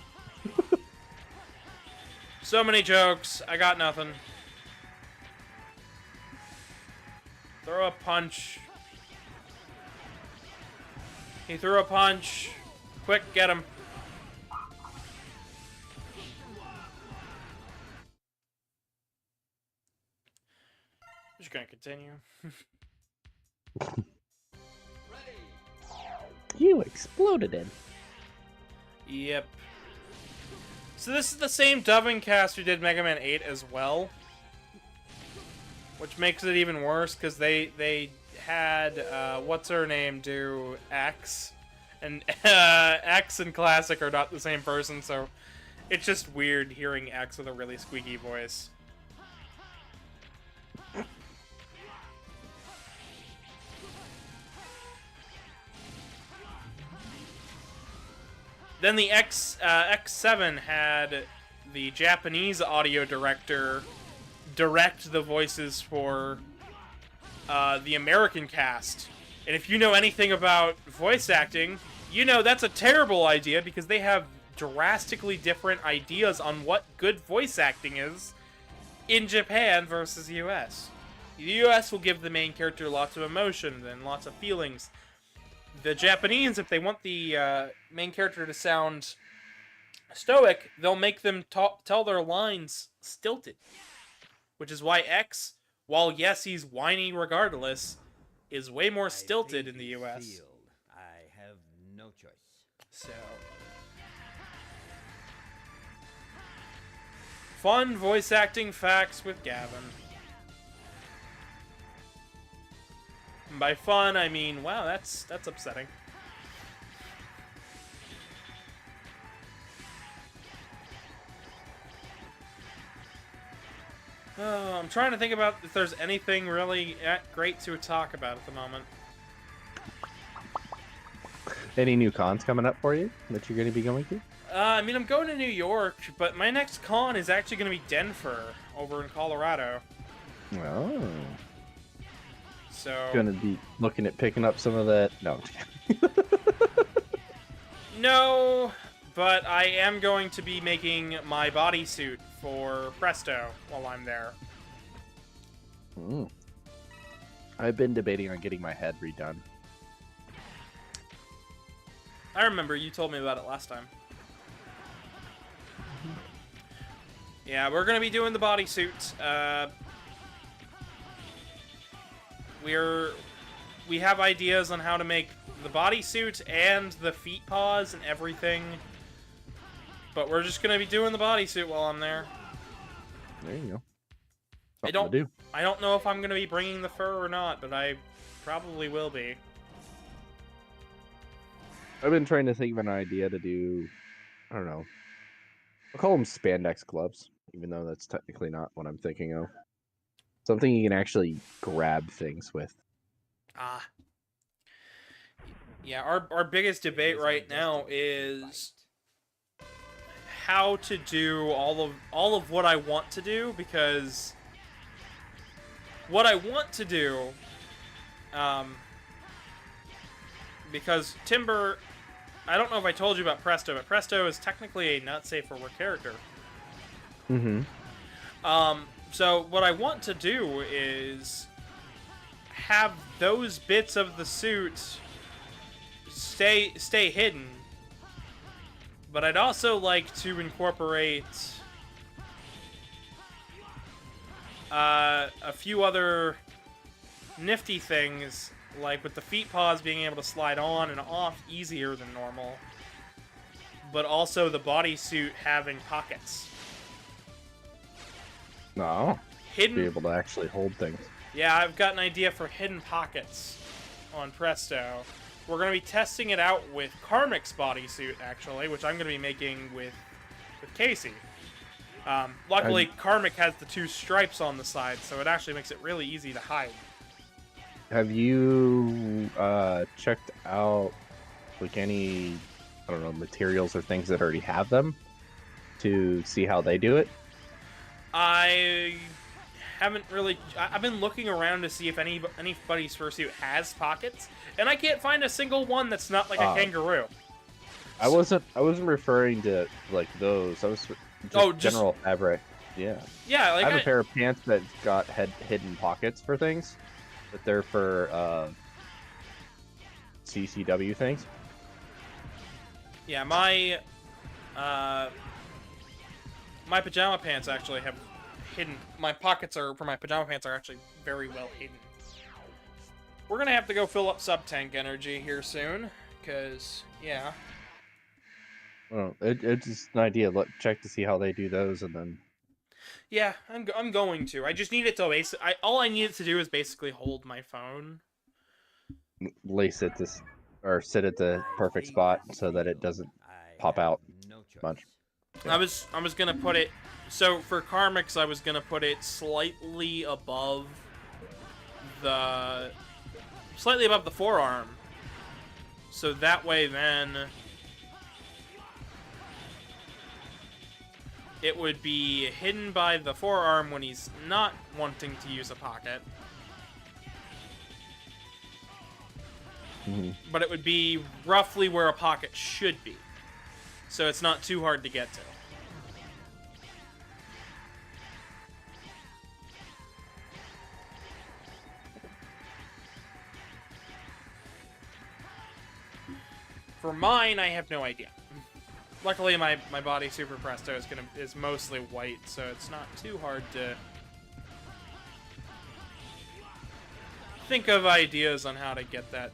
[SPEAKER 1] So many jokes. I got nothing. Throw a punch. He threw a punch. Quick, get him. Just gonna continue.
[SPEAKER 3] You exploded in.
[SPEAKER 1] Yep. So this is the same dubbing cast who did Mega Man 8 as well. Which makes it even worse, because they had, what's her name do X. And X and Classic are not the same person, so it's just weird hearing X with a really squeaky voice. Then the X7 had the Japanese audio director direct the voices for the American cast. And if you know anything about voice acting, you know that's a terrible idea because they have drastically different ideas on what good voice acting is in Japan versus US. The US will give the main character lots of emotion and lots of feelings. The Japanese, if they want the main character to sound stoic, they'll make them tell their lines stilted. Which is why X, while yes, he's whiny regardless, is way more stilted in the US.
[SPEAKER 2] I have no choice.
[SPEAKER 1] So, fun voice acting facts with Gavin. And by fun, I mean, wow, that's upsetting. Oh, I'm trying to think about if there's anything really great to talk about at the moment.
[SPEAKER 3] Any new cons coming up for you that you're going to be going to?
[SPEAKER 1] I mean, I'm going to New York, but my next con is actually going to be Denver, over in Colorado.
[SPEAKER 3] Oh.
[SPEAKER 1] So...
[SPEAKER 3] Going to be looking at picking up some of that... No.
[SPEAKER 1] No, but I am going to be making my bodysuit for Presto while I'm there.
[SPEAKER 3] I've been debating on getting my head redone.
[SPEAKER 1] I remember you told me about it last time. Yeah, we're gonna be doing the bodysuit. We have ideas on how to make the bodysuit and the feet paws and everything. But we're just gonna be doing the bodysuit while I'm there.
[SPEAKER 3] There you go.
[SPEAKER 1] I don't know if I'm gonna be bringing the fur or not, but I probably will be.
[SPEAKER 3] I've been trying to think of an idea to do, I don't know. I'll call them spandex gloves, even though that's technically not what I'm thinking of. Something you can actually grab things with.
[SPEAKER 1] Ah. Yeah, our biggest debate right now is how to do all of what I want to do, because what I want to do, because Timber, I don't know if I told you about Presto, but Presto is technically a not safe for work character.
[SPEAKER 3] Mm-hmm.
[SPEAKER 1] So what I want to do is have those bits of the suit stay hidden, but I'd also like to incorporate a few other nifty things, like with the feet paws being able to slide on and off easier than normal, but also the bodysuit having pockets.
[SPEAKER 3] No.
[SPEAKER 1] Hidden.
[SPEAKER 3] Be able to actually hold things.
[SPEAKER 1] Yeah, I've got an idea for hidden pockets on Presto. We're going to be testing it out with Karmic's bodysuit, actually, which I'm going to be making with Casey. Luckily, Karmic has the two stripes on the side, so it actually makes it really easy to hide.
[SPEAKER 3] Have you checked out like any, I don't know, materials or things that already have them to see how they do it?
[SPEAKER 1] I haven't really... I've been looking around to see if anybody's fursuit has pockets, and I can't find a single one that's not like a kangaroo.
[SPEAKER 3] I wasn't referring to like those. I was just general fabric. Yeah.
[SPEAKER 1] Yeah, like
[SPEAKER 3] I have a pair of pants that got hidden pockets for things, but they're for CCW things.
[SPEAKER 1] Yeah, my pajama pants actually have hidden. My pockets for my pajama pants are actually very well hidden. We're gonna have to go fill up sub-tank energy here soon, because, yeah.
[SPEAKER 3] Well, it's just an idea. Look, check to see how they do those, and then
[SPEAKER 1] Yeah, I'm going to. I just need it to all I need it to do is basically hold my phone.
[SPEAKER 3] lace it or sit at the perfect spot so that it doesn't pop out much.
[SPEAKER 1] I was gonna put it. So for Karmix, I was gonna put it slightly above the forearm. So that way, then it would be hidden by the forearm when he's not wanting to use a pocket. But it would be roughly where a pocket should be. So it's not too hard to get to. For mine, I have no idea. Luckily, my body Super Presto is mostly white, so it's not too hard to think of ideas on how to get that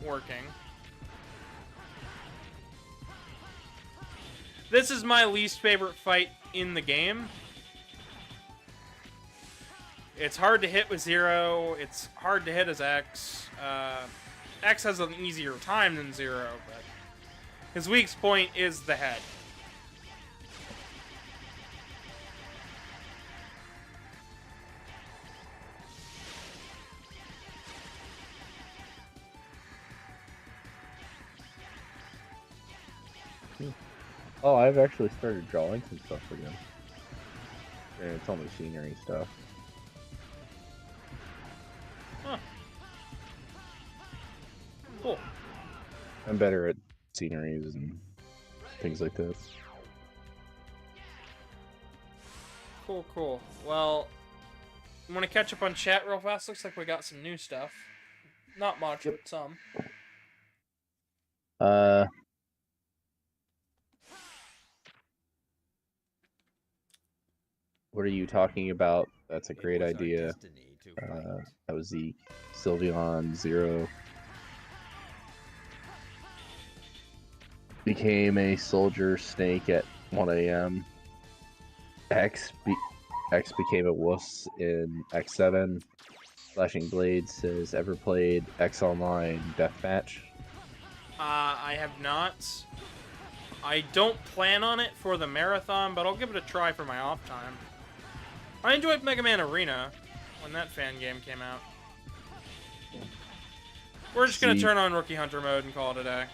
[SPEAKER 1] working. This is my least favorite fight in the game. It's hard to hit with Zero. It's hard to hit as X. X has an easier time than Zero, but his weak point is the head.
[SPEAKER 3] Oh, I've actually started drawing some stuff again. And it's only scenery stuff.
[SPEAKER 1] Huh. Cool.
[SPEAKER 3] I'm better at sceneries and things like this.
[SPEAKER 1] Cool. Well, you want to catch up on chat real fast? Looks like we got some new stuff. Not much, but some.
[SPEAKER 3] What are you talking about? That's a great idea. That was Zeke. Sylveon, Zero. Became a soldier snake at 1 a.m. X became a wuss in X7. Flashing Blades says, ever played X Online Deathmatch?
[SPEAKER 1] I have not. I don't plan on it for the marathon, but I'll give it a try for my off time. I enjoyed Mega Man Arena when that fan game came out. We're just gonna turn on Rookie Hunter mode and call it a day.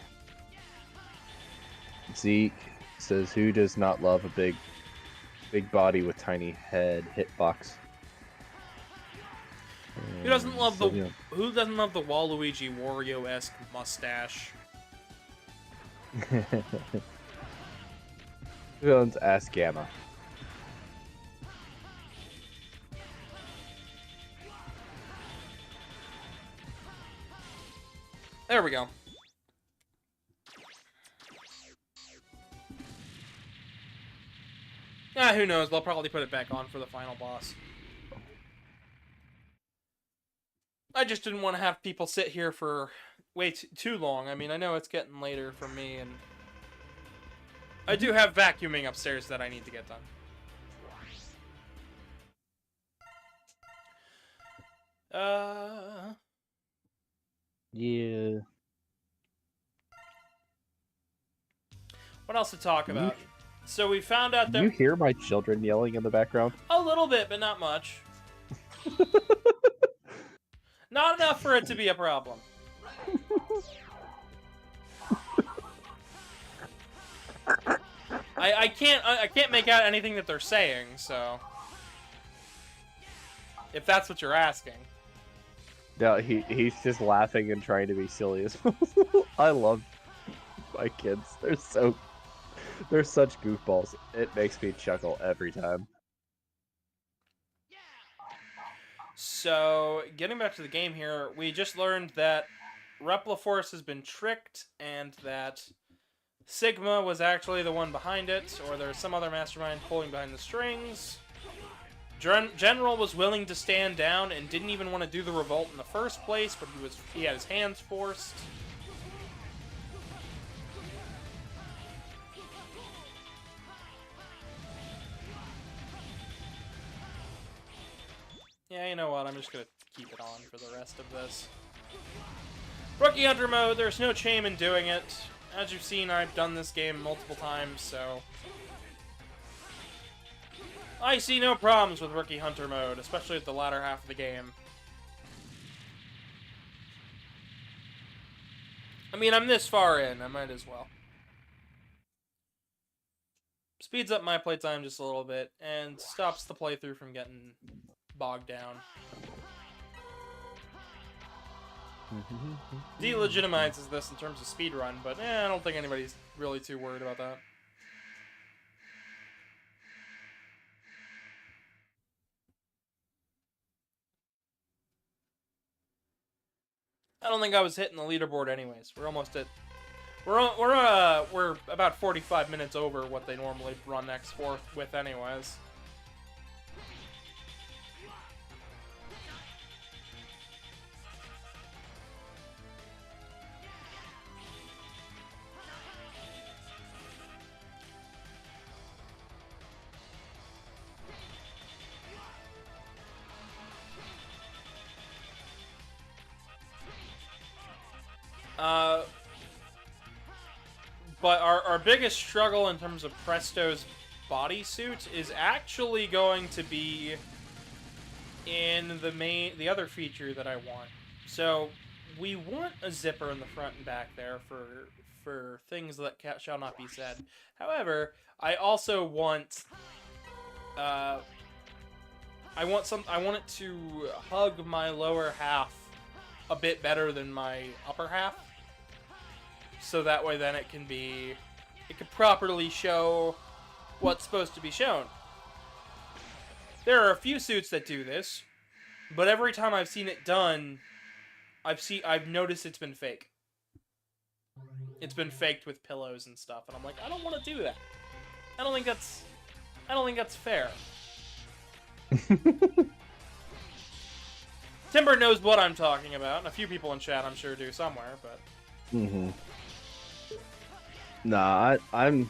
[SPEAKER 3] Zeke says, who does not love a big body with tiny head hitbox?
[SPEAKER 1] Who doesn't love the Waluigi Wario-esque mustache?
[SPEAKER 3] Who owns Ass Gamma?
[SPEAKER 1] There we go. Who knows? They'll probably put it back on for the final boss. I just didn't want to have people sit here for way too long. I mean, I know it's getting later for me, and I do have vacuuming upstairs that I need to get done.
[SPEAKER 3] Yeah.
[SPEAKER 1] What else to talk about? So we found out that...
[SPEAKER 3] Do you hear my children yelling in the background?
[SPEAKER 1] A little bit, but not much. Not enough for it to be a problem. I can't make out anything that they're saying, so... If that's what you're asking.
[SPEAKER 3] No, he's just laughing and trying to be silly as well. I love my kids. They're such goofballs. It makes me chuckle every time.
[SPEAKER 1] So, getting back to the game here, we just learned that Repliforce has been tricked, and that Sigma was actually the one behind it, or there's some other mastermind pulling behind the strings. General was willing to stand down and didn't even want to do the revolt in the first place, but he had his hands forced. Yeah, you know what? I'm just gonna keep it on for the rest of this. Rookie Hunter mode, there's no shame in doing it. As you've seen, I've done this game multiple times, so... I see no problems with Rookie Hunter mode, especially at the latter half of the game. I mean, I'm this far in, I might as well. Speeds up my playtime just a little bit, and stops the playthrough from getting bogged down. Delegitimizes this in terms of speedrun, but I don't think anybody's really too worried about that. I don't think I was hitting the leaderboard anyways. We're almost at... We're about 45 minutes over what they normally run X4 with anyways. But our biggest struggle in terms of Presto's bodysuit is actually going to be in the other feature that I want. So we want a zipper in the front and back there for things that shall not be said. However, I also want I want it to hug my lower half a bit better than my upper half. So that way then it can properly show what's supposed to be shown. There are a few suits that do this, but every time I've seen it done, I've noticed it's been fake. It's been faked with pillows and stuff, and I'm like, I don't want to do that. I don't think that's fair. Timber knows what I'm talking about, and a few people in chat I'm sure do somewhere, but...
[SPEAKER 3] Nah, I'm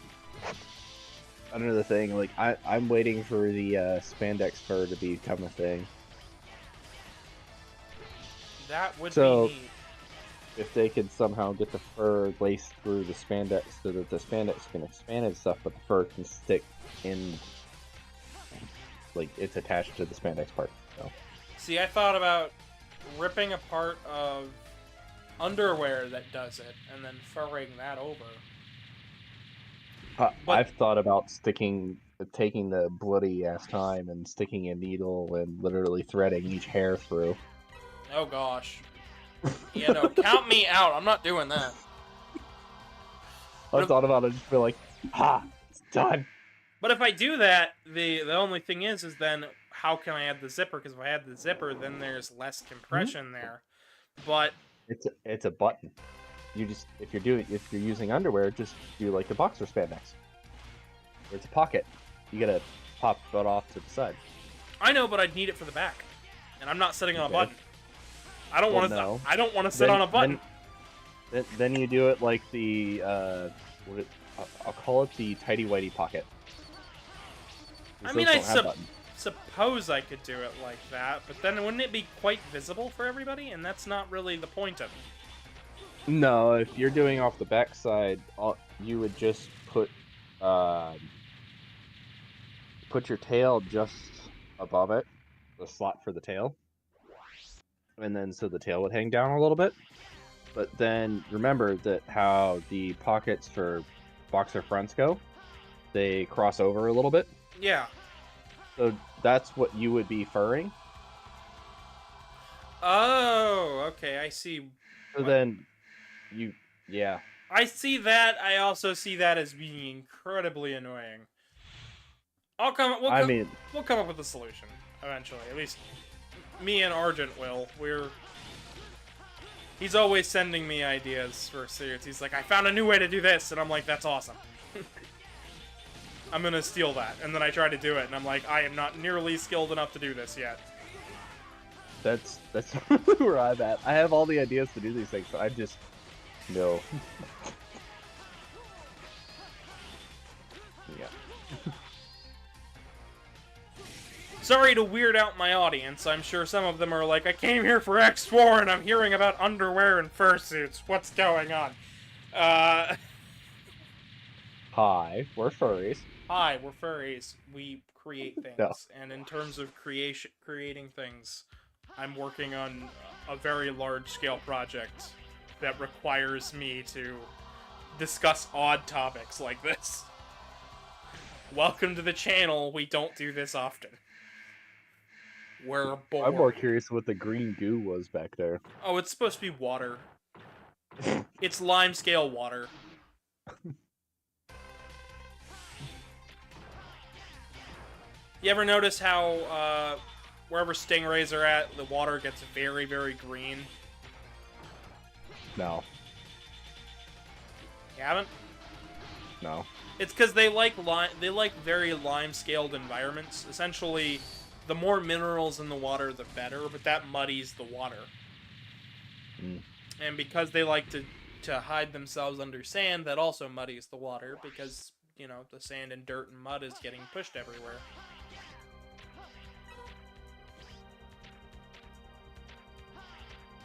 [SPEAKER 3] another thing. Like I'm waiting for the spandex fur to become a thing.
[SPEAKER 1] That would
[SPEAKER 3] be
[SPEAKER 1] neat.
[SPEAKER 3] If they could somehow get the fur laced through the spandex so that the spandex can expand and stuff, but the fur can stick in, like it's attached to the spandex part. So. See,
[SPEAKER 1] I thought about ripping a part of underwear that does it, and then furring that over.
[SPEAKER 3] I've thought about taking the bloody ass time and sticking a needle and literally threading each hair through.
[SPEAKER 1] Oh gosh. Yeah, no, count me out. I'm not doing that.
[SPEAKER 3] I thought about it, just feel like, it's done.
[SPEAKER 1] But if I do that, the only thing is then how can I add the zipper? Because if I add the zipper, then there's less compression there. But
[SPEAKER 3] it's a button. You just if you're using underwear, just do like the boxer spandex. Where it's a pocket. You gotta pop it off to the side.
[SPEAKER 1] I know, but I'd need it for the back, and I'm not sitting on a button. I don't want to.
[SPEAKER 3] No.
[SPEAKER 1] I don't want to sit on a button.
[SPEAKER 3] Then you do it like the I'll call it the tighty whitey pocket.
[SPEAKER 1] I mean, suppose I could do it like that, but then wouldn't it be quite visible for everybody? And that's not really the point of it.
[SPEAKER 3] No, if you're doing off the back side, you would just put your tail just above it, the slot for the tail, and then so the tail would hang down a little bit. But then remember that how the pockets for boxer fronts go, they cross over a little bit.
[SPEAKER 1] Yeah.
[SPEAKER 3] So that's what you would be furring.
[SPEAKER 1] Oh, okay, I see.
[SPEAKER 3] So then yeah.
[SPEAKER 1] I see that. I also see that as being incredibly annoying. We'll come up with a solution eventually. At least me and Argent will. He's always sending me ideas for suits. He's like, I found a new way to do this, and I'm like, that's awesome. I'm gonna steal that, and then I try to do it, and I'm like, I am not nearly skilled enough to do this yet.
[SPEAKER 3] That's really where I'm at. I have all the ideas to do these things, but I just no. Yeah.
[SPEAKER 1] Sorry to weird out my audience. I'm sure some of them are like, I came here for X4 and I'm hearing about underwear and fursuits. What's going on?
[SPEAKER 3] Hi, we're furries.
[SPEAKER 1] Hi, we're furries. We create things.
[SPEAKER 3] No.
[SPEAKER 1] And in terms of creating things, I'm working on a very large-scale project that requires me to discuss odd topics like this. Welcome to the channel. We don't do this often. We're bored.
[SPEAKER 3] I'm more curious what the green goo was back there.
[SPEAKER 1] Oh, it's supposed to be water. It's lime scale water. You ever notice how, wherever stingrays are at, the water gets very, very green?
[SPEAKER 3] No.
[SPEAKER 1] You haven't?
[SPEAKER 3] No.
[SPEAKER 1] It's because they like very lime-scaled environments. Essentially, the more minerals in the water, the better, but that muddies the water.
[SPEAKER 3] Mm.
[SPEAKER 1] And because they like to hide themselves under sand, that also muddies the water, because, you know, the sand and dirt and mud is getting pushed everywhere.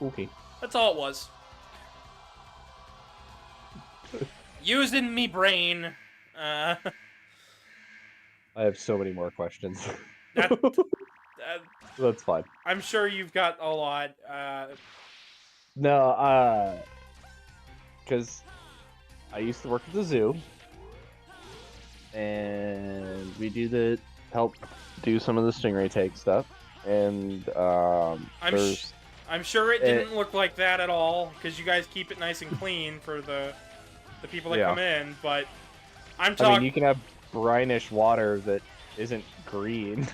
[SPEAKER 3] Okay.
[SPEAKER 1] That's all it was. Using me brain.
[SPEAKER 3] I have so many more questions. That's fine.
[SPEAKER 1] I'm sure you've got a lot.
[SPEAKER 3] No, because I used to work at the zoo, and we help do some of the stingray take stuff, and
[SPEAKER 1] I'm sure it didn't look like that at all, because you guys keep it nice and clean for the people that come in, but I'm talking...
[SPEAKER 3] I mean, you can have brinish water that isn't green.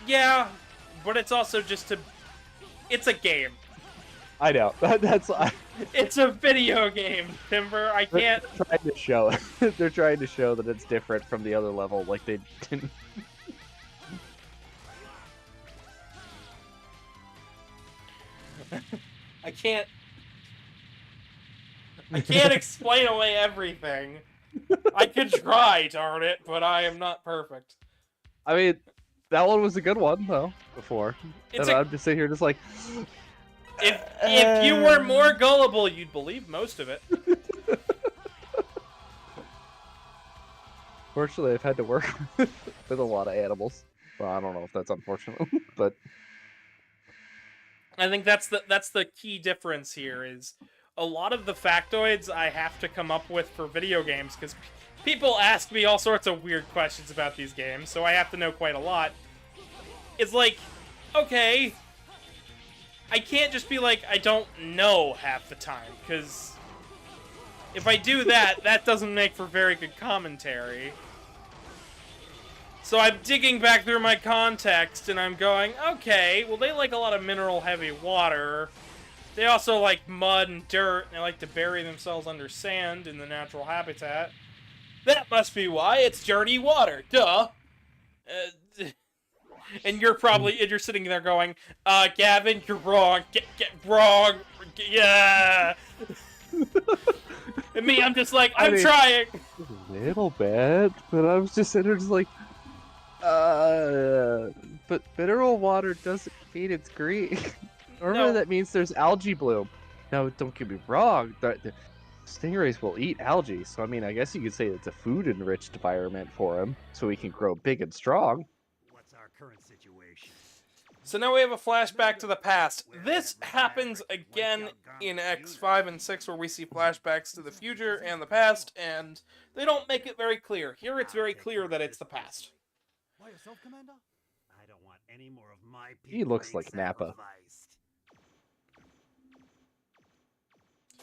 [SPEAKER 1] Yeah, but it's also just it's a game.
[SPEAKER 3] I know.
[SPEAKER 1] It's a video game, Timber. I can't...
[SPEAKER 3] They're trying to show They're trying to show that it's different from the other level, like they didn't...
[SPEAKER 1] I can't explain away everything. I could try, darn it, but I am not perfect.
[SPEAKER 3] I mean, that one was a good one, though, before. I'm just sitting here just like...
[SPEAKER 1] If you were more gullible, you'd believe most of it.
[SPEAKER 3] Fortunately, I've had to work with a lot of animals. Well, I don't know if that's unfortunate, but...
[SPEAKER 1] I think that's the key difference here is a lot of the factoids I have to come up with for video games because people ask me all sorts of weird questions about these games, so I have to know quite a lot. It's like, okay, I can't just be like, I don't know half the time, because if I do that, that doesn't make for very good commentary. So I'm digging back through my context, and I'm going, okay, well, they like a lot of mineral-heavy water. They also like mud and dirt, and they like to bury themselves under sand in the natural habitat. That must be why it's dirty water, duh! And you're sitting there going, Gavin, you're wrong, get wrong, yeah! And me, I'm just like, I'm trying!
[SPEAKER 3] A little bit, but I was just sitting there just like, but mineral water doesn't mean it's green. Normally that means there's algae bloom. Now, don't get me wrong, the stingrays will eat algae, so I mean, I guess you could say it's a food-enriched environment for them, so we can grow big and strong.
[SPEAKER 2] What's our current situation?
[SPEAKER 1] So now we have a flashback to the past. This happens again in X5 and 6, where we see flashbacks to the future and the past, and they don't make it very clear. Here it's very clear that it's the past.
[SPEAKER 2] By yourself, Commander? I don't want any more of my people.
[SPEAKER 3] He looks like Nappa.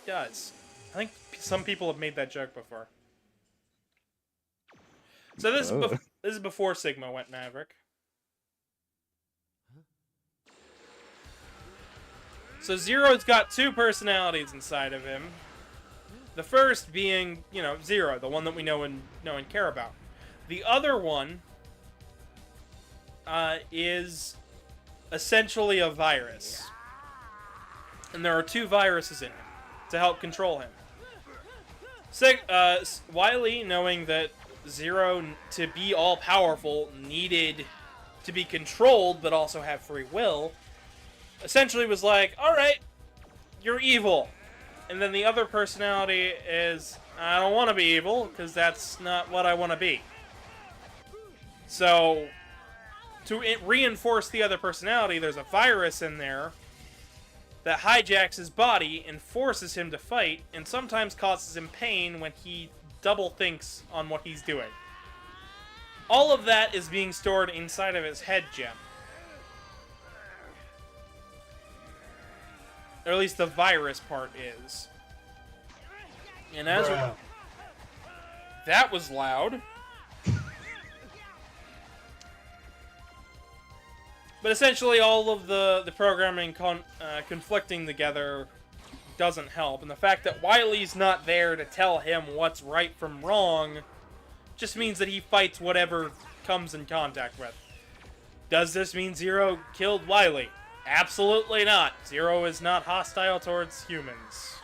[SPEAKER 1] He does. I think some people have made that joke before. So this is before Sigma went Maverick. So Zero's got two personalities inside of him. The first being, you know, Zero, the one that we know and care about. The other one is essentially a virus. And there are two viruses in him to help control him. Wily, knowing that Zero, to be all-powerful, needed to be controlled but also have free will, essentially was like, alright, you're evil. And then the other personality is, I don't want to be evil, because that's not what I want to be. So, to reinforce the other personality, there's a virus in there that hijacks his body and forces him to fight, and sometimes causes him pain when he double thinks on what he's doing. All of that is being stored inside of his head gem. Or at least the virus part is. And as that was loud. But essentially all of the programming conflicting together doesn't help. And the fact that Wily's not there to tell him what's right from wrong just means that he fights whatever comes in contact with. Does this mean Zero killed Wily? Absolutely not. Zero is not hostile towards humans.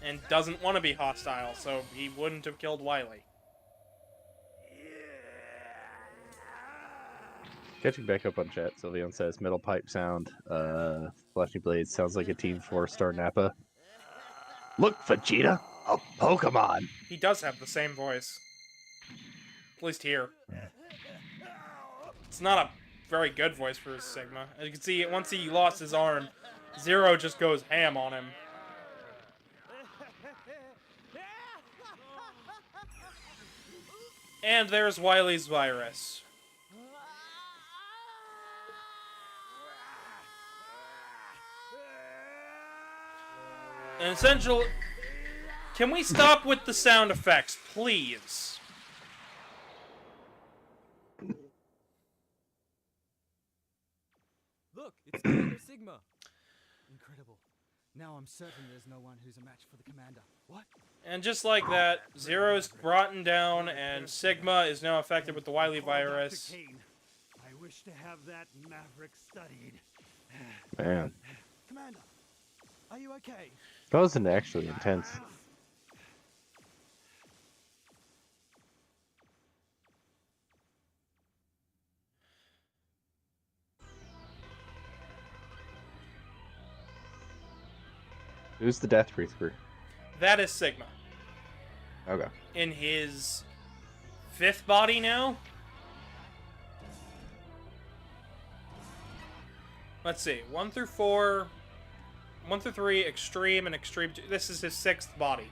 [SPEAKER 1] And doesn't want to be hostile, so he wouldn't have killed Wily.
[SPEAKER 3] Catching back up on chat, Sylveon says, middle pipe sound, flashing blades, sounds like a Team 4-star Nappa. Look, Vegeta, a Pokemon!
[SPEAKER 1] He does have the same voice. At least here. It's not a very good voice for Sigma. As you can see, once he lost his arm, Zero just goes ham on him. And there's Wily's virus. And essential... Can we stop with the sound effects, please?
[SPEAKER 2] Look, it's Commander Sigma. Incredible. Now I'm certain there's no one who's a match for the commander. What?
[SPEAKER 1] And just like that, Zero's brought down, and Sigma is now affected with the Wily virus.
[SPEAKER 2] I wish to have that maverick studied.
[SPEAKER 3] Man.
[SPEAKER 2] Commander, are you okay?
[SPEAKER 3] That wasn't actually intense. Who's the Death Breather?
[SPEAKER 1] That is Sigma.
[SPEAKER 3] Okay.
[SPEAKER 1] In his 5th body now? Let's see. 1 through 4... 1 through 3, Extreme, and Extreme 2. This is his 6th body.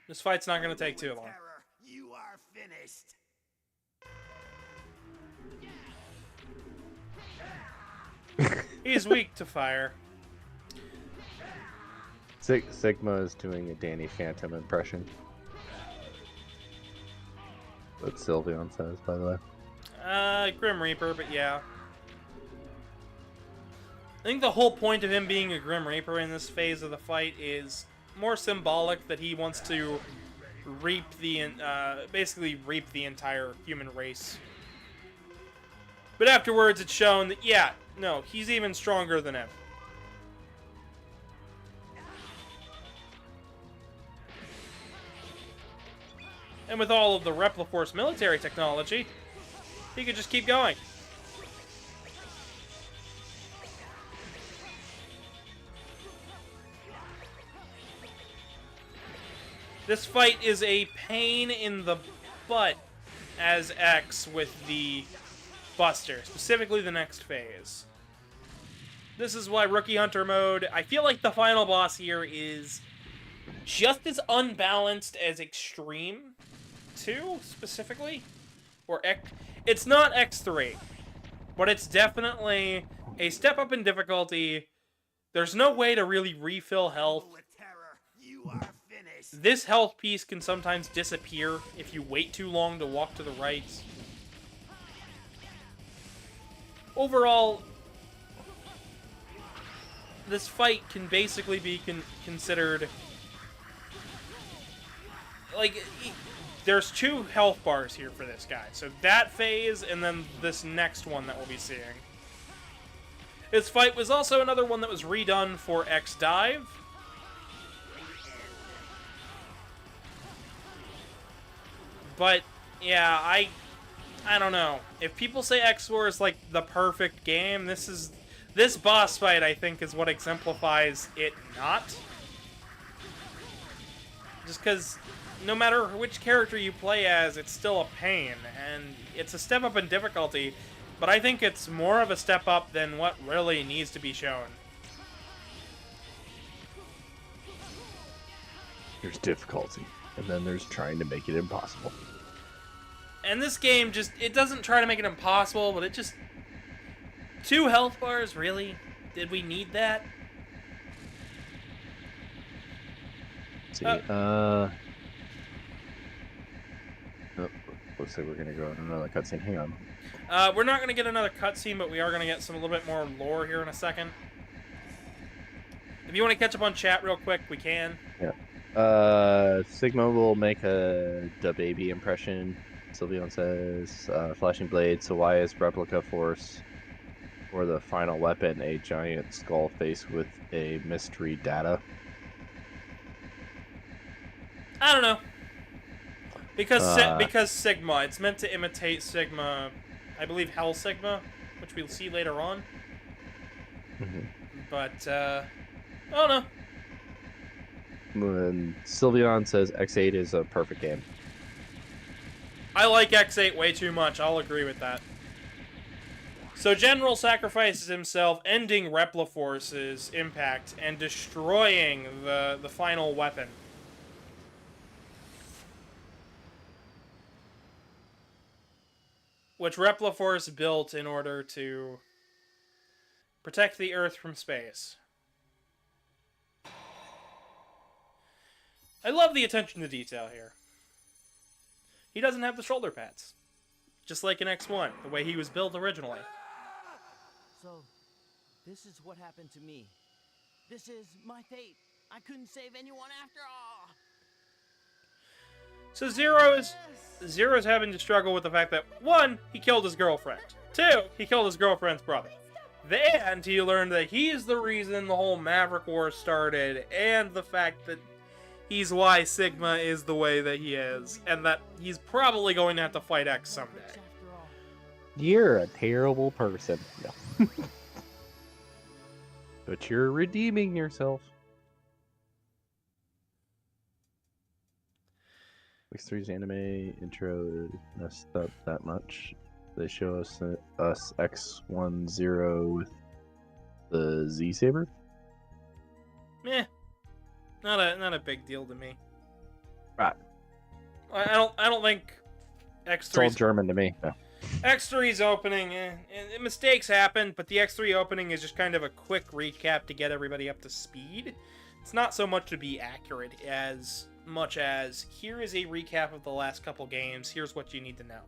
[SPEAKER 1] This fight's not going to take too long.
[SPEAKER 2] You are finished.
[SPEAKER 1] He's weak to fire.
[SPEAKER 3] Sigma is doing a Danny Phantom impression. What Sylveon says, by the way.
[SPEAKER 1] Grim Reaper, but yeah. I think the whole point of him being a Grim Reaper in this phase of the fight is more symbolic that he wants to reap the, basically reap the entire human race. But afterwards it's shown that, yeah, no, he's even stronger than him. And with all of the Repliforce military technology, he could just keep going. This fight is a pain in the butt as X with the Buster, specifically the next phase. This is why Rookie Hunter mode, I feel like the final boss here is just as unbalanced as Extreme 2, specifically. Or X. It's not X3, but it's definitely a step up in difficulty. There's no way to really refill health. This health piece can sometimes disappear if you wait too long to walk to the right. Overall, this fight can basically be considered... Like, there's 2 health bars here for this guy. So that phase, and then this next one that we'll be seeing. This fight was also another one that was redone for X-Dive. But yeah, I don't know. If people say X4 is like the perfect game, this boss fight I think is what exemplifies it not. Just because no matter which character you play as, it's still a pain, and it's a step up in difficulty, but I think it's more of a step up than what really needs to be shown.
[SPEAKER 3] There's difficulty, and then there's trying to make it impossible.
[SPEAKER 1] And this game just, it doesn't try to make it impossible, but it just... 2 health bars, really? Did we need that?
[SPEAKER 3] Let's see, oh, looks like we're gonna go on another cutscene. Hang on.
[SPEAKER 1] We're not going to get another cutscene, but we are going to get a little bit more lore here in a second. If you want to catch up on chat real quick, we can.
[SPEAKER 3] Yeah. Sigma will make a Da Baby impression. Sylveon says, Flashing Blade, Sawaya's replica force for the final weapon, a giant skull face with a mystery data.
[SPEAKER 1] I don't know. Because because Sigma, it's meant to imitate Sigma, I believe Hell Sigma, which we'll see later on.
[SPEAKER 3] Mm-hmm.
[SPEAKER 1] But, I don't know.
[SPEAKER 3] When Sylveon says X8 is a perfect game.
[SPEAKER 1] I like X8 way too much, I'll agree with that. So General sacrifices himself, ending Repliforce's impact and destroying the final weapon. Which Repliforce built in order to protect the Earth from space. I love the attention to detail here. He doesn't have the shoulder pads. Just like in X1, the way he was built originally.
[SPEAKER 5] So, this is what happened to me. This is my fate. I couldn't save anyone after all.
[SPEAKER 1] So Zero's having to struggle with the fact that 1, he killed his girlfriend. 2, he killed his girlfriend's brother. And he learned that he's the reason the whole Maverick War started, and the fact that he's why Sigma is the way that he is, and that he's probably going to have to fight X someday.
[SPEAKER 3] You're a terrible person. No. But you're redeeming yourself. X3's anime intro messed up that much. They show us X10 with the Z Saber.
[SPEAKER 1] Meh. Not a big deal to me.
[SPEAKER 3] Right.
[SPEAKER 1] I don't think
[SPEAKER 3] It's all
[SPEAKER 1] X3's
[SPEAKER 3] German to me. No.
[SPEAKER 1] X3's opening, and mistakes happen, but the X3 opening is just kind of a quick recap to get everybody up to speed. It's not so much to be accurate as much as, here is a recap of the last couple games, here's what you need to know.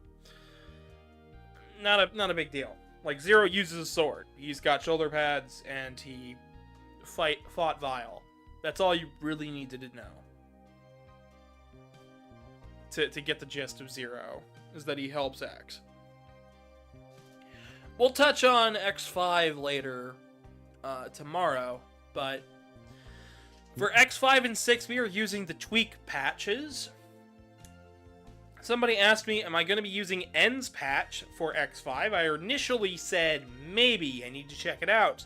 [SPEAKER 1] Not a big deal. Like, Zero uses a sword, he's got shoulder pads, and he fought Vile. That's all you really needed to know. To get the gist of Zero, is that he helps X. We'll touch on X5 later tomorrow, but for X5 and 6, we are using the tweak patches. Somebody asked me, am I going to be using N's patch for X5? I initially said maybe, I need to check it out.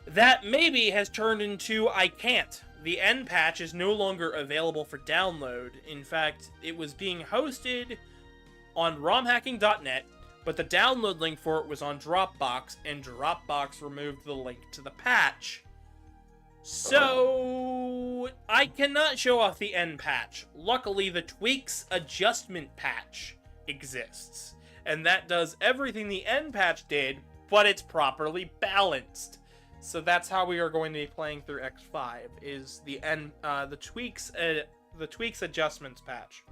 [SPEAKER 1] That maybe has turned into I can't. The N patch is no longer available for download. In fact, it was being hosted on romhacking.net, but the download link for it was on Dropbox, and Dropbox removed the link to the patch. So, I cannot show off the N patch. Luckily, the tweaks adjustment patch exists, and that does everything the N patch did, but it's properly balanced. So that's how we are going to be playing through X5, is the tweaks adjustments patch.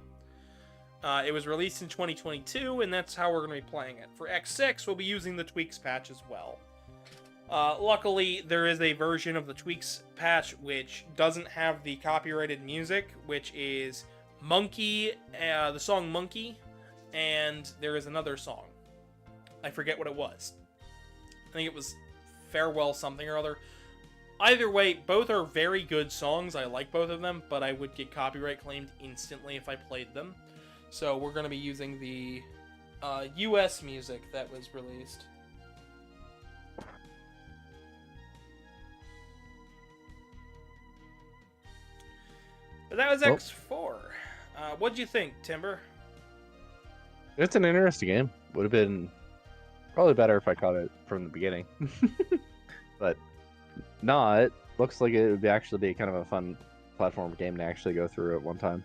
[SPEAKER 1] It was released in 2022, and that's how we're going to be playing it. For X6, we'll be using the tweaks patch as well. Luckily, there is a version of the tweaks patch which doesn't have the copyrighted music, which is Monkey, the song Monkey, and there is another song. I forget what it was. I think it was Farewell something or other. Either way, both are very good songs. I like both of them, but I would get copyright claimed instantly if I played them. So we're going to be using the US music that was released. But that was
[SPEAKER 3] Well-
[SPEAKER 1] X4. What'd you think, Timber?
[SPEAKER 3] It's an interesting game. Would have been probably better if I caught it from the beginning. But not. Looks like it would actually be kind of a fun platform game to actually go through at one time.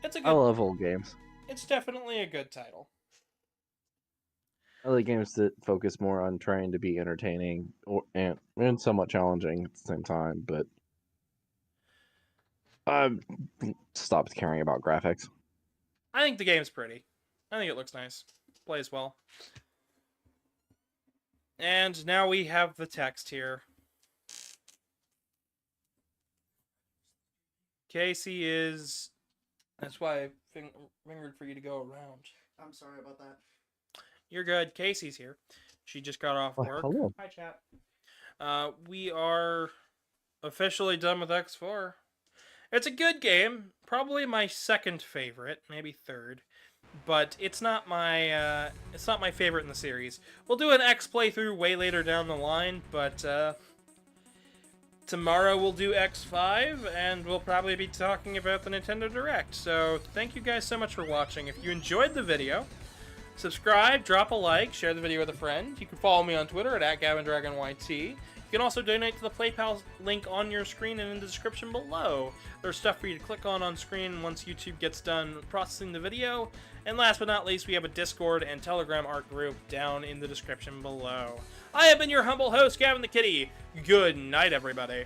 [SPEAKER 1] It's a
[SPEAKER 3] I
[SPEAKER 1] good.
[SPEAKER 3] love old games.
[SPEAKER 1] It's definitely a good title.
[SPEAKER 3] I like games that focus more on trying to be entertaining and somewhat challenging at the same time, but I've stopped caring about graphics.
[SPEAKER 1] I think the game's pretty. I think it looks nice. Plays well. And now we have the text here. Casey is... That's why I fingered for you to go around.
[SPEAKER 6] I'm sorry about that.
[SPEAKER 1] You're good. Casey's here. She just got off
[SPEAKER 3] Oh,
[SPEAKER 1] work.
[SPEAKER 3] hello.
[SPEAKER 1] Hi, chat. We are officially done with X4. It's a good game. Probably my second favorite, maybe third. But it's not my favorite in the series. We'll do an X playthrough way later down the line, but tomorrow we'll do X5, and we'll probably be talking about the Nintendo Direct. So thank you guys so much for watching. If you enjoyed the video, subscribe, drop a like, share the video with a friend. You can follow me on Twitter at GavinDragonYT. You can also donate to the PayPal link on your screen and in the description below. There's stuff for you to click on screen once YouTube gets done processing the video. And last but not least, we have a Discord and Telegram art group down in the description below. I have been your humble host, Gavin the Kitty. Good night, everybody.